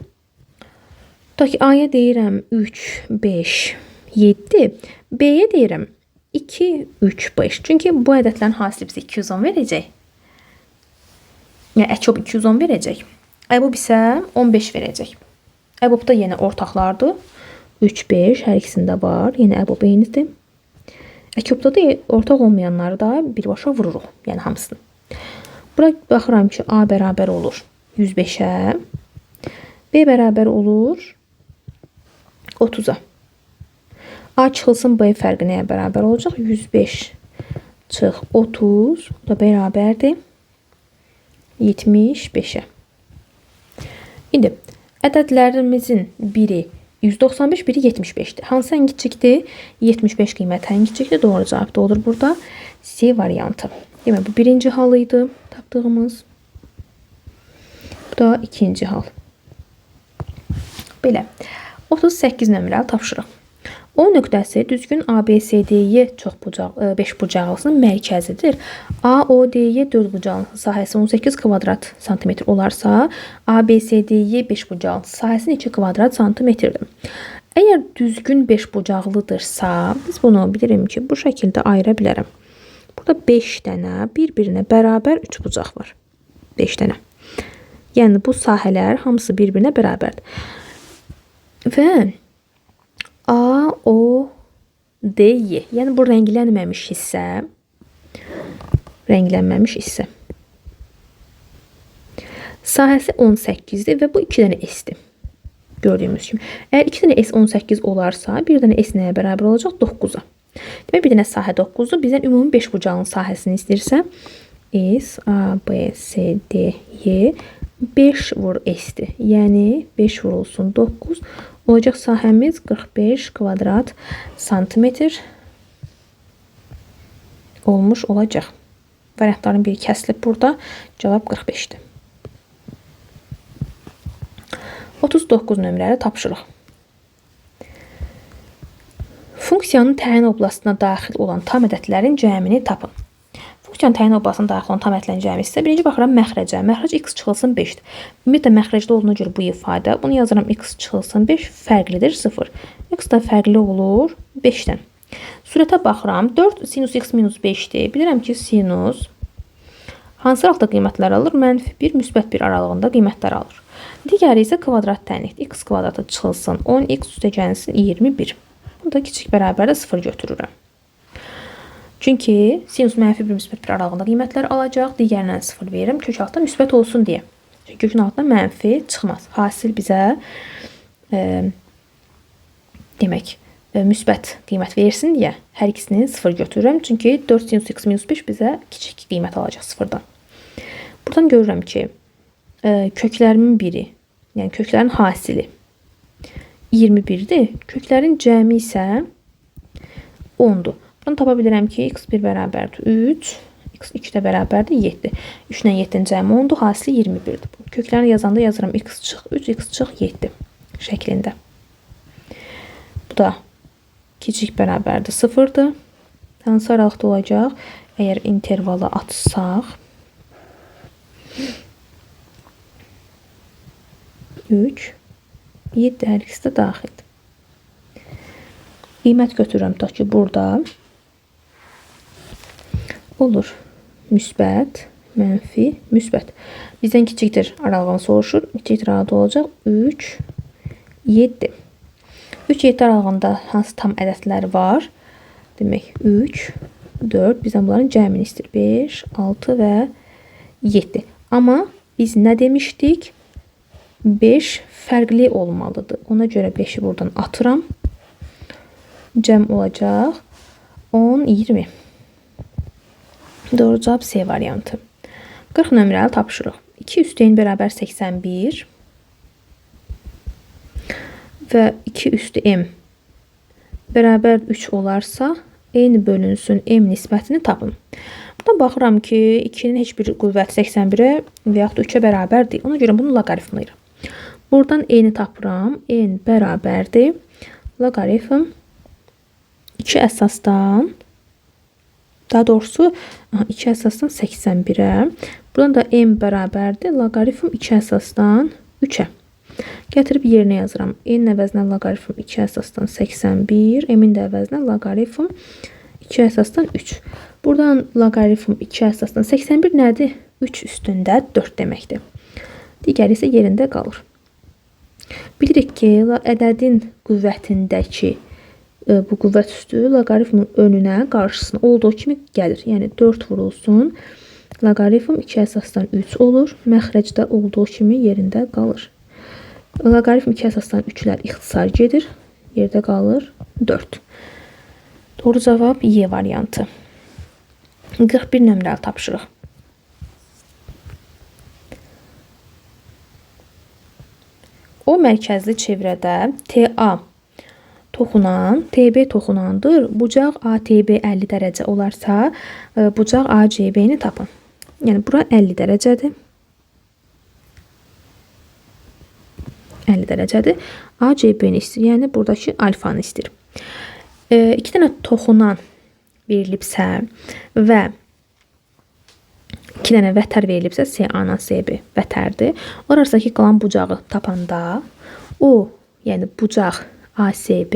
tutaq ki, A-ya deyirəm 3, 5, 7. B-yə deyirəm 2, 3, 5. Çünki bu ədədlərin hasili bizə 210 verəcək. Yəni, əkyob 210 verəcək. Əbub isə 15 verəcək. Əbub da yenə ortaqlardır. 3, 5 hər ikisində var. Yenə əbub eynidir. Əkobda da ortaq olmayanları da birbaşa vururuq. Yəni, hamısını. Bura baxıram ki, A bərabər olur 105-ə. B bərabər olur 30-a. A çıxılsın B fərqi nəyə bərabər olacaq? 105 çıx 30. Bu da bərabərdir 75-ə. İndi ədədlərimizin biri 195, biri 75'dir. Hansı ən kiçikdir? 75 qiyməti ən kiçikdir. Doğru cavab da olur burada. C variantı. Demək, bu birinci hal idi tapdığımız. Bu da ikinci hal. Belə. 38 nömrəli tapşırıq. O nöqtəsi düzgün ABCD'yi çox bucaq, 5 bucaqlısının mərkəzidir. AOD'yi 4 bucaqlısı sahəsi 18 kvadrat santimetr olarsa, ABCD'yi 5 bucaqlısı sahəsinin 2 kvadrat santimetrdir. Əgər düzgün 5 bucaqlıdırsa, biz bunu bilirim ki, bu şəkildə ayıra bilərəm. Burada 5 dənə bir-birinə bərabər 3 bucaq var. 5 dənə. Yəni, bu sahələr hamısı bir-birinə bərabərdir. Və A, O, D, Y. Yəni, bu rənglənməmiş hissə. Sahəsi 18'dir və bu 2 dənə S-dir. Gördüyümüz kimi. Əgər 2 dənə S 18 olarsa, bir dənə S nəyə bərabər olacaq? 9'a. Demək, bir dənə sahə 9'dur. Bizdən ümumi 5 bucağın sahəsini istəyirsə, S, A, B, C, D, Y 5 vur S-dir. Yəni, 5 vurulsun 9. Olacaq sahəmiz 45 kvadrat santimetr olmuş olacaq. Variantların biri kəsilib burada. Cavab 45'dir. 39 nömrəli tapşırıq. Funksiyanın təyin oblasına daxil olan tam ədədlərin cəmini tapın. Funksiyanın təyin oblasına daxil olan tam ədədlərin cəmi isə birinci baxıram məxrəcə. Məxrəc x çıxılsın 5'dir. Ümumiyyətlə, məxrəcdə olduğuna görə bu ifadə. Bunu yazıram x çıxılsın 5 fərqlidir 0. X da fərqli olur 5'dən. Surətə baxıram. 4 sinus x minus 5'dir. Bilirəm ki, sinus hansı aralığında qiymətlər alır? -1, -1 aralığında qiymətlər alır. Digəri isə kvadrat tənlikdir. X kvadratı çıxılsın 10x üstəgəlsin 21. Burada kiçik bərabərdə 0 götürürəm. Çünki sinus -1, -1 aralığında qiymətlər alacaq. Digərindən 0 verirəm. Kök altında müsbət olsun deyə. Çünki kökün altında mənfi çıxmaz. Hasil bizə demək, müsbət qiymət versin deyə hər ikisini 0 götürürəm. Çünki 4 sinus x minus 5 bizə kiçik qiymət alacaq 0'dan. Buradan görürəm ki, köklərimin biri, yəni köklərin hasili 21'dir. Köklərin cəmi isə 10'dur. Bunu tapa bilirəm ki, x1 bərabərdir 3, x2 də bərabərdir 7. 3 ilə 7'nin cəmi 10'dur, hasili 21'dir. Köklərini yazanda yazıram x çıx 3, x çıx 7 şəklində. Bu da kiçik bərabərdir 0'dır. Hansı aralıqda olacaq? Əgər intervalı açsaq 3, 7 hər ikisi də daxildir. Qiymət götürürəm tutaq ki, burada olur müsbət, mənfi, müsbət. Bizdən kiçikdir aralığını soruşur. Kiçikdir aralığında olacaq 3, 7. 3, 7 aralığında hansı tam ədədlər var? Demək 3, 4. Bizdən bunların cəmini istəyir. 5, 6 və 7. Amma biz nə demişdik? 5 fərqli olmalıdır. Ona görə 5'i buradan atıram. Cəm olacaq 10, 20. Doğru cavab C variantı. 40 nömrəli tapşırıq. 2 üstü bərabər 81 və 2 üstü m bərabər 3 olarsa, n bölünsün m nisbətini tapın. Burada baxıram ki, 2'nin heç bir qüvvəti 81'ə və yaxud da 3'ə bərabərdir. Ona görə bunu loqaritmlayıram. Buradan n'yi tapıram. N bərabərdir. Loqaritm 2 əsasdan Daha doğrusu 2 əsasdan 81-ə. Buradan da n bərabərdir. Loqaritm 2 əsasdan 3-ə. Gətirib yerinə yazıram. N əvəzinə loqaritm 2 əsasdan 81, m-in də əvəzinə loqaritm 2 əsasdan 3. Buradan loqaritm 2 əsasdan 81 nədir? 3 üstündə 4 deməkdir. Digəri isə yerində qalır. Bilirik ki, ədədin qüvvətindəki bu qüvvət üstü loqaritmin önünə, qarşısına olduğu kimi gəlir. Yəni 4 vurulsun, loqaritm 2 əsasdan 3 olur. Məxrəcdə olduğu kimi yerində qalır. Loqaritm 2 əsasdan 3-lər ixtisar gedir. Yerdə qalır 4. Doğru cavab Y variantı. 41 nömrəli tapşırıq. O mərkəzli çevrədə TA toxunan, TB toxunandır. Bucaq ATB 50 dərəcə olarsa, bucaq ACB-ni tapın. Yəni, bura 50 dərəcədir. 50 dərəcədir. ACB-ni istəyir, yəni buradakı alfanı istəyir. 2 dənə toxunan verilibsə və 2 dənə vətər verilibsə, CA-na CB vətərdir. Orasındakı qalan bucağı tapanda, o, yəni bucaq ACB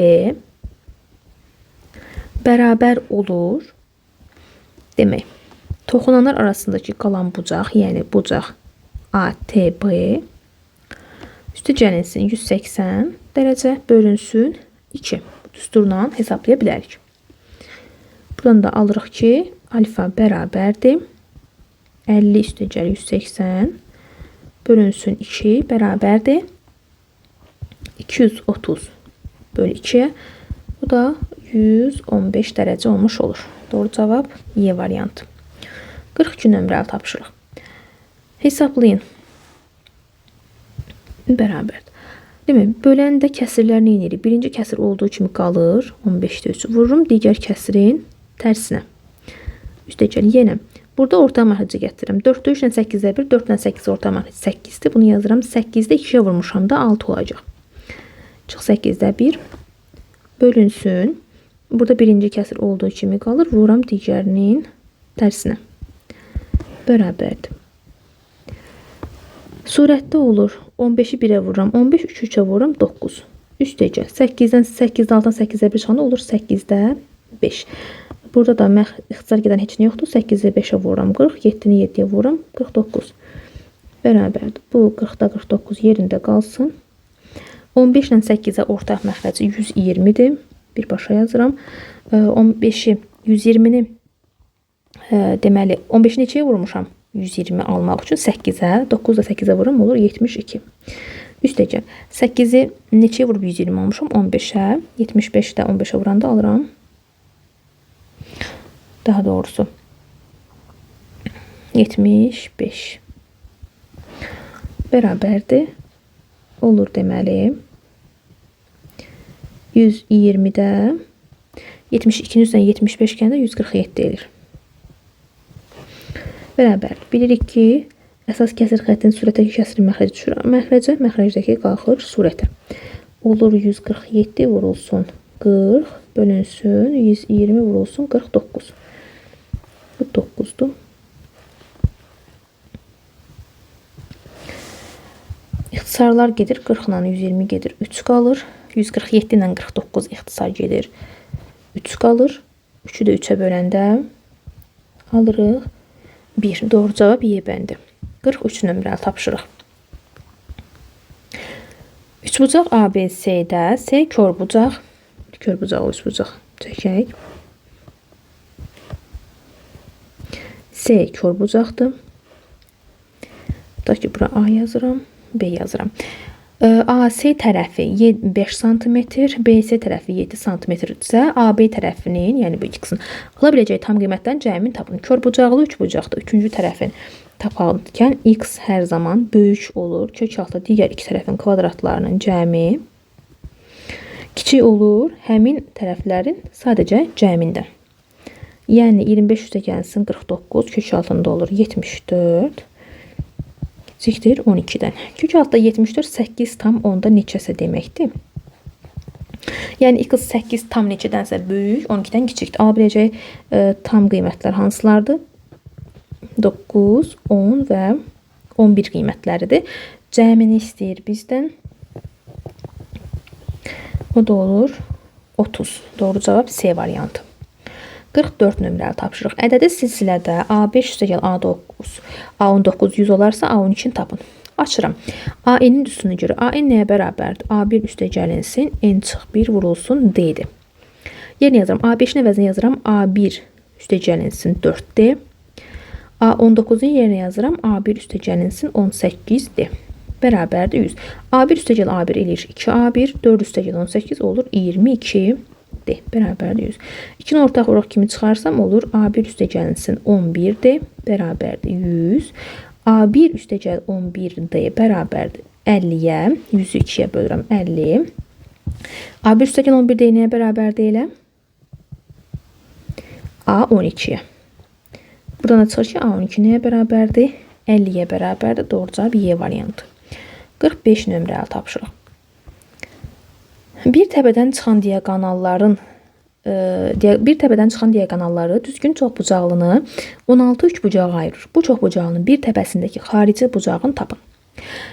bərabər olur. Demək, toxunanlar arasındakı qalan bucaq, yəni bucaq ATB üstü gəlinsin 180 dərəcə bölünsün 2. Düsturla hesablaya bilərik. Buradan da alırıq ki, alfa bərabərdir. 50 üstü gəlir 180 bölünsün 2 bərabərdir. 230 bölü 2'ye. Bu da 115 dərəcə olmuş olur. Doğru cavab Y variantı. 42 nömrəli tapşırıq. Hesablayın. Bərabərdir. Demək, böləndə kəsirlər nə edirik? Birinci kəsir olduğu kimi qalır. 15'də 3 vururum. Digər kəsirin tərsinə. Üstə gəl. Yenə. Burada orta məxrəcə gətirirəm. 4'də 3 ilə 8'də 1. 4 ilə 8 orta məxrəc 8'dir. Bunu yazıram. 8'də 2'yə vurmuşam da 6 olacaq. Çıx 8'də 1 bölünsün. Burada birinci kəsir olduğu kimi qalır. Vururam digərinin tərsinə. Bərabərdir. Surətdə olur. 15'i 1'ə vururam. 15, 3'ü 3'ə vururam. 9. Üstə gəl. 8'dən 6'dan 8'ə 1 çıxanda olur 8'də 5. Burada da ixtisar gedən heç nə yoxdur. 8'də 5'ə vururam 40. 7'ni 7'yə vururam 49. Bərabərdir. Bu 40'da 49 yerində qalsın. 15 ilə 8'ə ortaq məxrəci 120'dir. Birbaşa yazıram. 15'i 120'ni deməli 15'i neçəyə vurmuşam? 120 almaq üçün 8'ə, 9'da 8'ə vururam olur 72. Üstə gəl. 8'i neçəyə vurub 120 almışam? 15'ə. 75'də 15'ə vuranda alıram. Daha doğrusu 75. Bərabərdir. Olur deməli. 120'də 72'nin üzrə 75 gəndə 147 edir. Bərabər. Bilirik ki, əsas kəsir xəttin surətdəki kəsirin məxrəci düşür. Məxrəcə, məxrəcdəki qalxır surətə. Olur 147 vurulsun 40 bölünsün 120 vurulsun 49. Bu 9'dur. İxtisarlar gedir. 40 ilə 120 gedir. 3 qalır. 147 ilə 49 ixtisar gedir. 3 qalır. 3'ü də 3'ə böləndə alırıq 1. Doğru cavab Y bəndi. 43 nömrəli tapşırıq. Üçbucaq ABC-də C körbucaq, üçbucaq çəkək. C körbucaqdır. Da ki, bura A yazıram, B yazıram. AC tərəfi 5 cm, BC tərəfi 7 cm-dirsə, AB tərəfinin, yəni bu ikisinin ala biləcəyi tam qiymətdən cəmin tapın. Körbucaqlı üçbucaqda üçüncü tərəfin taparkən x hər zaman böyük olur. Kök altda digər iki tərəfin kvadratlarının cəmi kiçik olur həmin tərəflərin sadəcə cəmindən. Yəni 25 üstə gəlsin 49, kök altında olur 74. Cikdir 12'dən. Kök altda 74 8 tam onda neçəsə deməkdir. Yəni x 8 tam neçədənsə böyük, 12-dən kiçikdir. Ala biləcək tam qiymətlər hansılardır? 9, 10 və 11 qiymətləridir. Cəmini istəyir bizdən. O da olur 30. Doğru cavab C variantı. 44 nömrəli tapşırıq. Ədədi silsilədə A5 üstəgəl A9, A19 100 olarsa A12-ni tapın. Açıram. AN-in üstünü görə AN nəyə bərabərdir? A1 üstəgəlinsin, N-1 vurulsun D-dir. Yerinə yazıram. A5-in əvəzinə yazıram. A1 üstəgəlinsin 4D. A19-un yerinə yazıram. A1 üstəgəlinsin 18D. Bərabərdir 100. A1 üstəgəl A1 eləyir 2A1, 4 üstəgəl 18 olur 22D. Bərabərdir 100. 2-ni ortaq vuraq kimi çıxarsam olur A1 üstəgəlinsin 11D. Bərabərdir 100. A1 üstəgəl 11D bərabərdir 50-yə. 100-ü 2-yə bölürəm 50. A1 üstəgəl 11D nəyə bərabərdir elə? A12-yə. Buradan da çıxır ki, A12 nəyə bərabərdir? 50-yə bərabərdir. Doğru cavab Y variantı. 45 nömrəli tapşırıq. Bir təbədən çıxan diaqonalları düzgün çoxbucaqlını 16 üçbucağa ayırır. Bu çoxbucağının bir təpəsindəki xarici bucağını tapın.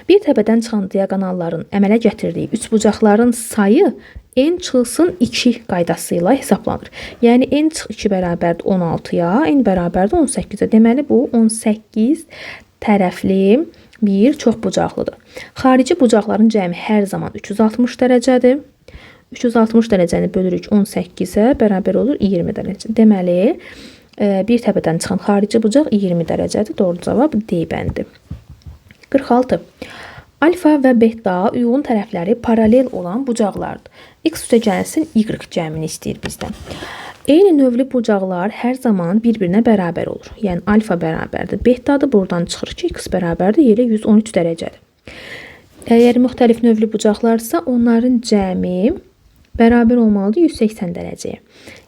Bir təbədən çıxan diaqonalların əmələ gətirdiyi üçbucaqların sayı n çıxılsın 2 qaydası ilə hesablanır. Yəni n çıx 2 bərabərdir 16-ya, n bərabərdir 18-ə. Deməli bu 18 tərəfli bir çoxbucaqlıdır. Xarici bucaqların cəmi hər zaman 360 dərəcədir. 360 dərəcəni bölürük 18-ə bərabər olur 20 dərəcə. Deməli, bir təbədən çıxan xarici bucaq 20 dərəcədir. Doğru cavab D bəndi. 46. Alfa və beta uyğun tərəfləri paralel olan bucaqlardır. X üstəgəlsin Y cəmini istəyir bizdən. Eyni növlü bucaqlar hər zaman bir-birinə bərabər olur. Yəni alfa bərabərdir. Betadır. Buradan çıxır ki, x bərabərdir. Yerə 113 dərəcədir. Əgər müxtəlif növlü bucaqlarsa, onların cəmi bərabər olmalıdır 180 dərəcəyə.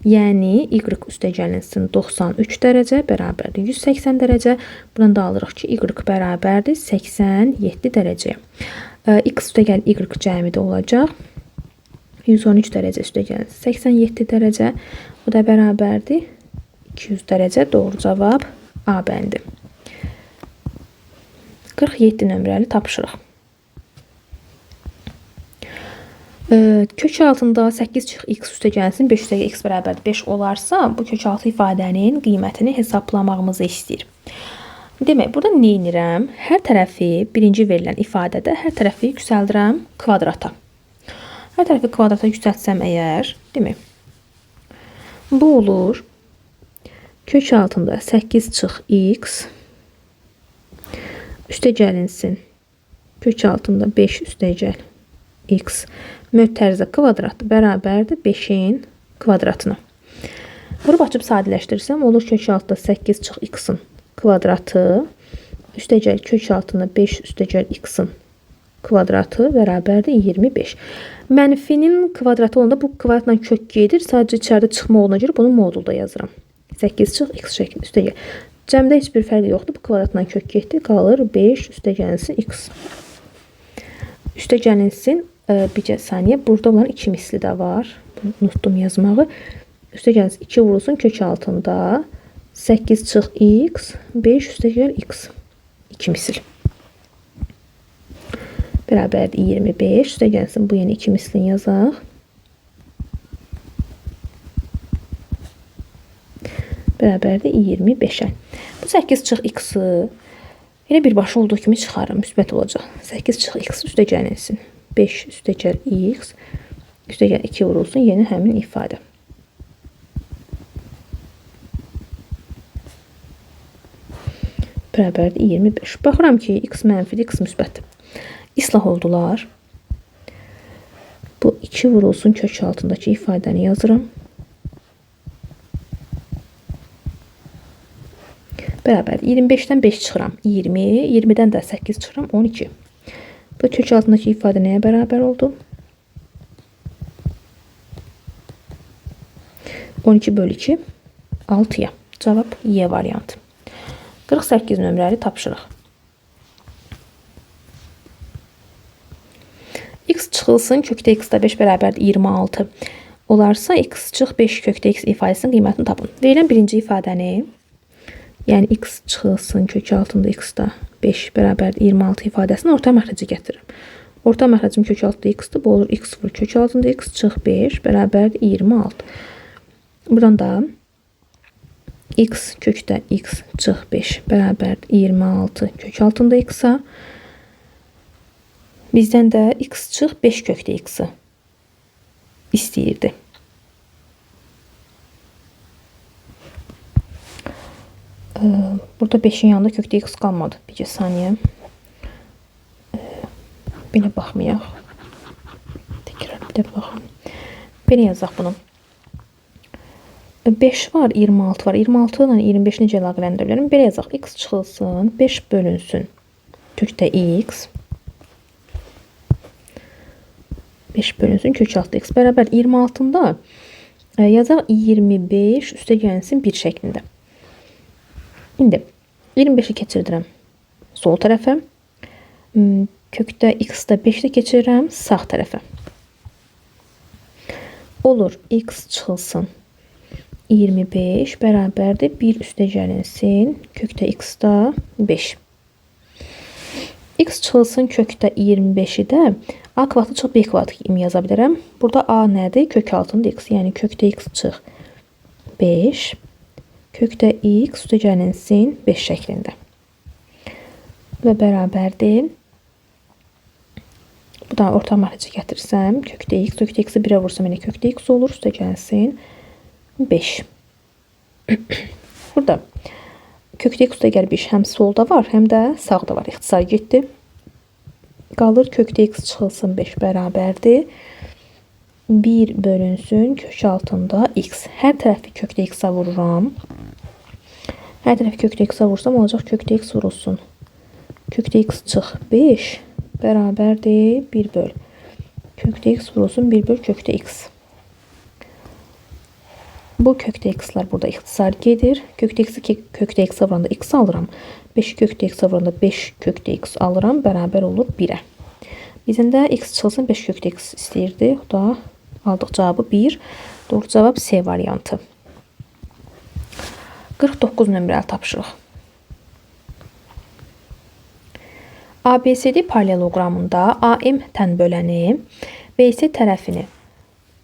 Yəni y üstəgəlinsin 93 dərəcə bərabərdir 180 dərəcə. Buradan da alırıq ki, y bərabərdir 87 dərəcəyə. X üstəgəl y cəmi də olacaq. 113 dərəcə üstəgəl 87 dərəcə. Bu da bərabərdir 200 dərəcə. Doğru cavab A bəndi. 47 nömrəli tapşırıq. Kök altında 8 çıx x üstəgəlsin 5 üstəgəl x bərabərdir 5 olarsa, bu kök altı ifadənin qiymətini hesablamağımızı istəyir. Demək, burada nə edirəm? Hər tərəfi birinci verilən ifadədə hər tərəfi yüksəldirəm kvadrata. Hər tərəfi kvadrata yüksəltsəm əgər, demək, bu olur kök altında 8 çıx x üstəgəlinsin kök altında 5 üstəgəl x mötərizə kvadratı bərabərdir 5-in kvadratına. Vurub açıb sadələşdirsəm, olur kök altında 8 çıx x-in kvadratı üstəgəl kök altında 5 üstəgəl x-in kvadratı bərabərdir 25. Mənfinin kvadratı olanda bu kvadratla kök gedir. Sadəcə içəridə çıxma olduğuna görə bunu modulda yazıram. 8 çıx x şəkli üstəgəl. Cəmdə heç bir fərqi yoxdur. Bu kvadratla kök getdi. Qalır 5 üstəgəlinsin x. Üstəgəlinsin bir saniyə. Burada olan 2 misli də var. Bunu unutdum yazmağı. Üstəgəlinsin 2 vurulsun kök altında 8 çıx x 5 üstəgəl x. 2 misil. Bərabərdir 25. Üstəgəlsin bu yeni 2 mislini yazaq. Bərabərdir 25-ə. Bu 8 çıx x-ı elə birbaşa olduğu kimi çıxarım. Müsbət olacaq. 8 çıx x üstəgəlinsin 5 üstəgəl x üstəgəl 2 vurulsun yeni həmin ifadə. Bərabərdir 25. Baxıram ki, x mənfidir, x müsbətdir. İslah oldular. Bu 2 vurulsun kök altındakı ifadəni yazıram. Bərabər 25-dən 5 çıxıram 20, 20-dən də 8 çıxıram 12. Bu kök altındakı ifadə nəyə bərabər oldu? 12 bölü 2 6-ya. Cavab Y variantı. 48 nömrəli tapşırıq. X çıx çıxılsın kökdə x-də 5 bərabərdir 26 olarsa x çıx 5 kökdə x ifadəsinin qiymətini tapın. Verilən birinci ifadəni, yəni x çıxılsın kök altında x-də 5 bərabərdir 26 ifadəsini orta məxrəcə gətirirəm. Orta məxrəcim kök altında x-dir. Bu olur x vur kök altında x çıx 5 bərabərdir 26. Buradan da x kökdə x çıx 5 bərabərdir 26 kök altında x-a. Bizdən də x çıx 5 kökdə x-i istəyirdi. Burada 5'in yanında kökdə x qalmadı. Bir saniyə. Belə baxmayaq. Təkrar bir də baxın. Belə yazaq bunu. 5 var, 26 var. 26 ilə 25 necə əlaqələndirə bilərəm? Belə yazaq. X çıxılsın, 5 bölünsün. Kökdə x. 5 bölünsün kök altı x bərabər 26'da yazaq 25 üstə gəlsin 1 şəklində. İndi 25'i keçirdirəm sol tərəfə. Kökdə x-də 5'də keçirirəm sağ tərəfə. Olur x çıxılsın 25 bərabərdir 1 üstə gəlinsin kökdə x-də 5. X çıxılsın kökdə 25'i də a kvadratı çox b kvadratı kimi yaza bilərəm. Burada a nədir? Kök altında x. Yəni kökdə x çıx 5. Kökdə x üstə gəlinsin 5 şəklində. Və bərabərdir. Bu da orta məxrəcə gətirsəm, kökdə x-i 1'ə vursam, yəni kökdə x olur, üstə gəlsin 5. Burada kökdə x üstə gəlib həm solda var, həm də sağda var. İxtisar getdi. Qalır kökdə x çıxılsın 5 bərabərdir. 1 bölünsün kök altında x. Hər tərəfi kökdə x-a vururam. Hər tərəfi kökdə x-a vursam olacaq kökdə x vurulsun. Kökdə x çıx 5 bərabərdir 1 böl. Kökdə x vurulsun 1 böl kökdə x. Bu kökdə x'lar burada ixtisar gedir. Kökdə x'i kökdə x'a vuranda x alıram. 5'i kökdə x'a vuranda 5 kökdə x alıram. Bərabər olur 1'ə. Bizim də x çıxılsın 5 kökdə x istəyirdi. O da aldıq cavabı 1. Doğru cavab C variantı. 49 nömrəli tapşırıq. ABCD paraleloqramında AM tən böləni BC tərəfini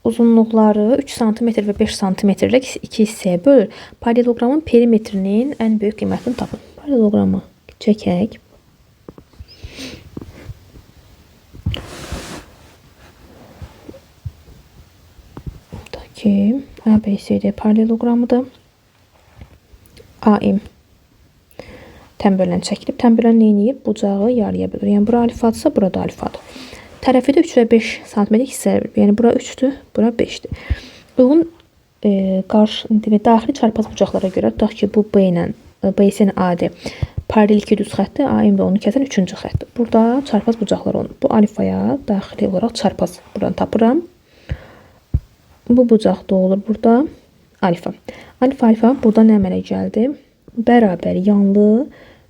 uzunluqları 3 cm və 5 cm-lik 2 hissəyə bölür. Paraleloqramın perimetrinin ən böyük qiymətini tapın. Paraleloqramı çəkək. Buradakı ABCD paraleloqramıdır. AM tən bölən çəkilib. Tən bölən nə edir? Bucağı yarıya bölür. Yəni bura alifadırsa, burada alifadır. Tərəfi də 3 və 5 cm hissə verir. Yəni bura 3'dür, bura 5'dir. Uyğun daxili çarpaz bucaqlara görə tutaq ki, bu B ilə BC-nin AD paralel 2 düz xəttdir. AM də onu kəsən 3-cü xəttdir. Burada çarpaz bucaqlar olur. Bu alifaya daxili olaraq çarpaz buradan tapıram. Bu bucaq da olur burada alifa. Alifa buradan nə əmələ gəldi? Bərabər yanlı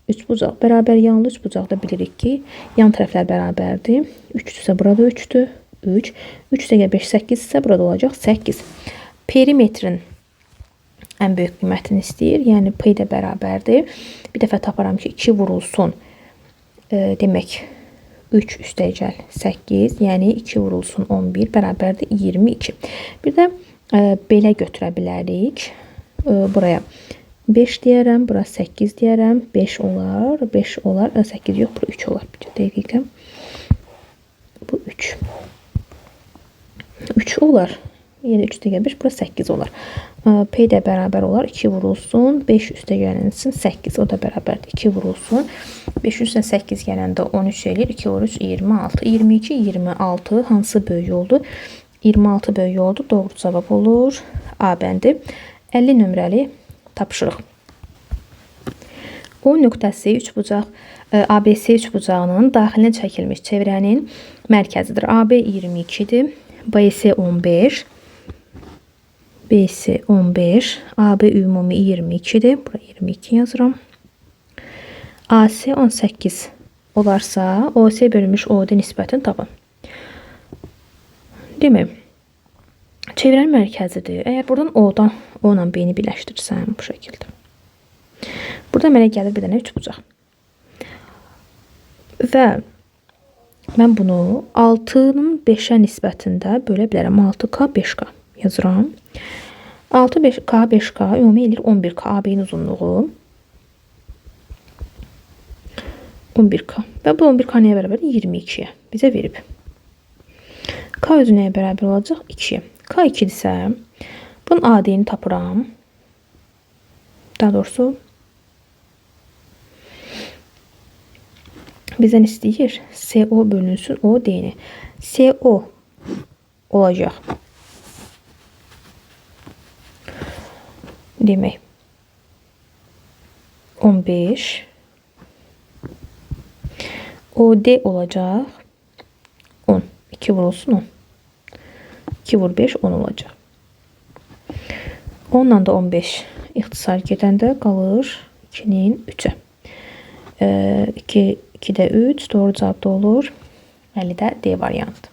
3 bucaq. Bərabər yanlı 3 bucaqda bilirik ki, yan tərəflər bərabərdir. 3 isə burada 3'dür. 3. 3 isə 5, 8 isə burada olacaq 8. Perimetrin ən böyük qiymətini istəyir. Yəni P də bərabərdir. Bir dəfə taparam ki, 2 vurulsun. Demək 3 üstəgəl 8. Yəni 2 vurulsun 11 bərabərdir 22. Bir də belə götürə bilərik. Buraya 5 deyərəm, bura 8 deyərəm, 5 olar, 5 olar, 8 yox, bura 3 olar. Bir dəqiqə. Bu 3. 3 olar. Yəni 3 üstə 5, bura 8 olar. P də bərabər olar, 2 vurulsun, 5 üstə gəlinsin, 8. O da bərabərdir, 2 vurulsun. 5 üstə 8 gələndə 13 eləyir, 2 vur 3, 26. 22, 26, hansı böyük oldu? 26 böyük oldu, doğru cavab olur. A bəndi. 50 nömrəli tapşırıq. O nöqtəsi 3 bucaq ABC 3 bucağının daxilinə çəkilmiş çevrənin mərkəzidir. AB 22-dir. BC 15. BC 15. AB ümumi 22-dir. Bura 22 yazıram. AC 18 olarsa OC bölünmüş OD nisbətini tapın. Demək, çevirən mərkəzidir. Əgər buradan O ilə B-ni birləşdirsəm bu şəkildə. Burada mənə gəlir bir dənə üçbucaq. Və mən bunu 6-nın 5-ə nisbətində bölə bilərəm. 6K, 5K yazıram. 6K, 5K ümumi eləyir 11K. AB-nin uzunluğu 11K. Və bu 11K nəyə bərabərdir? 22-yə bizə verib. K özü nəyə bərabər olacaq? 2-yə. K 2-dirsə, bunun AD-ni tapıram. Daha doğrusu, bizdən istəyir CO bölünsün OD-ni. CO olacaq. Demək, 15. OD olacaq 10. 2 vurulsun 10. 2 vur 5, 10 olacaq. 10-dan da 15 ixtisar gedəndə qalır 2-nin 3-ə. 2-də 3, doğru cavab da olur. 50-də D variantı.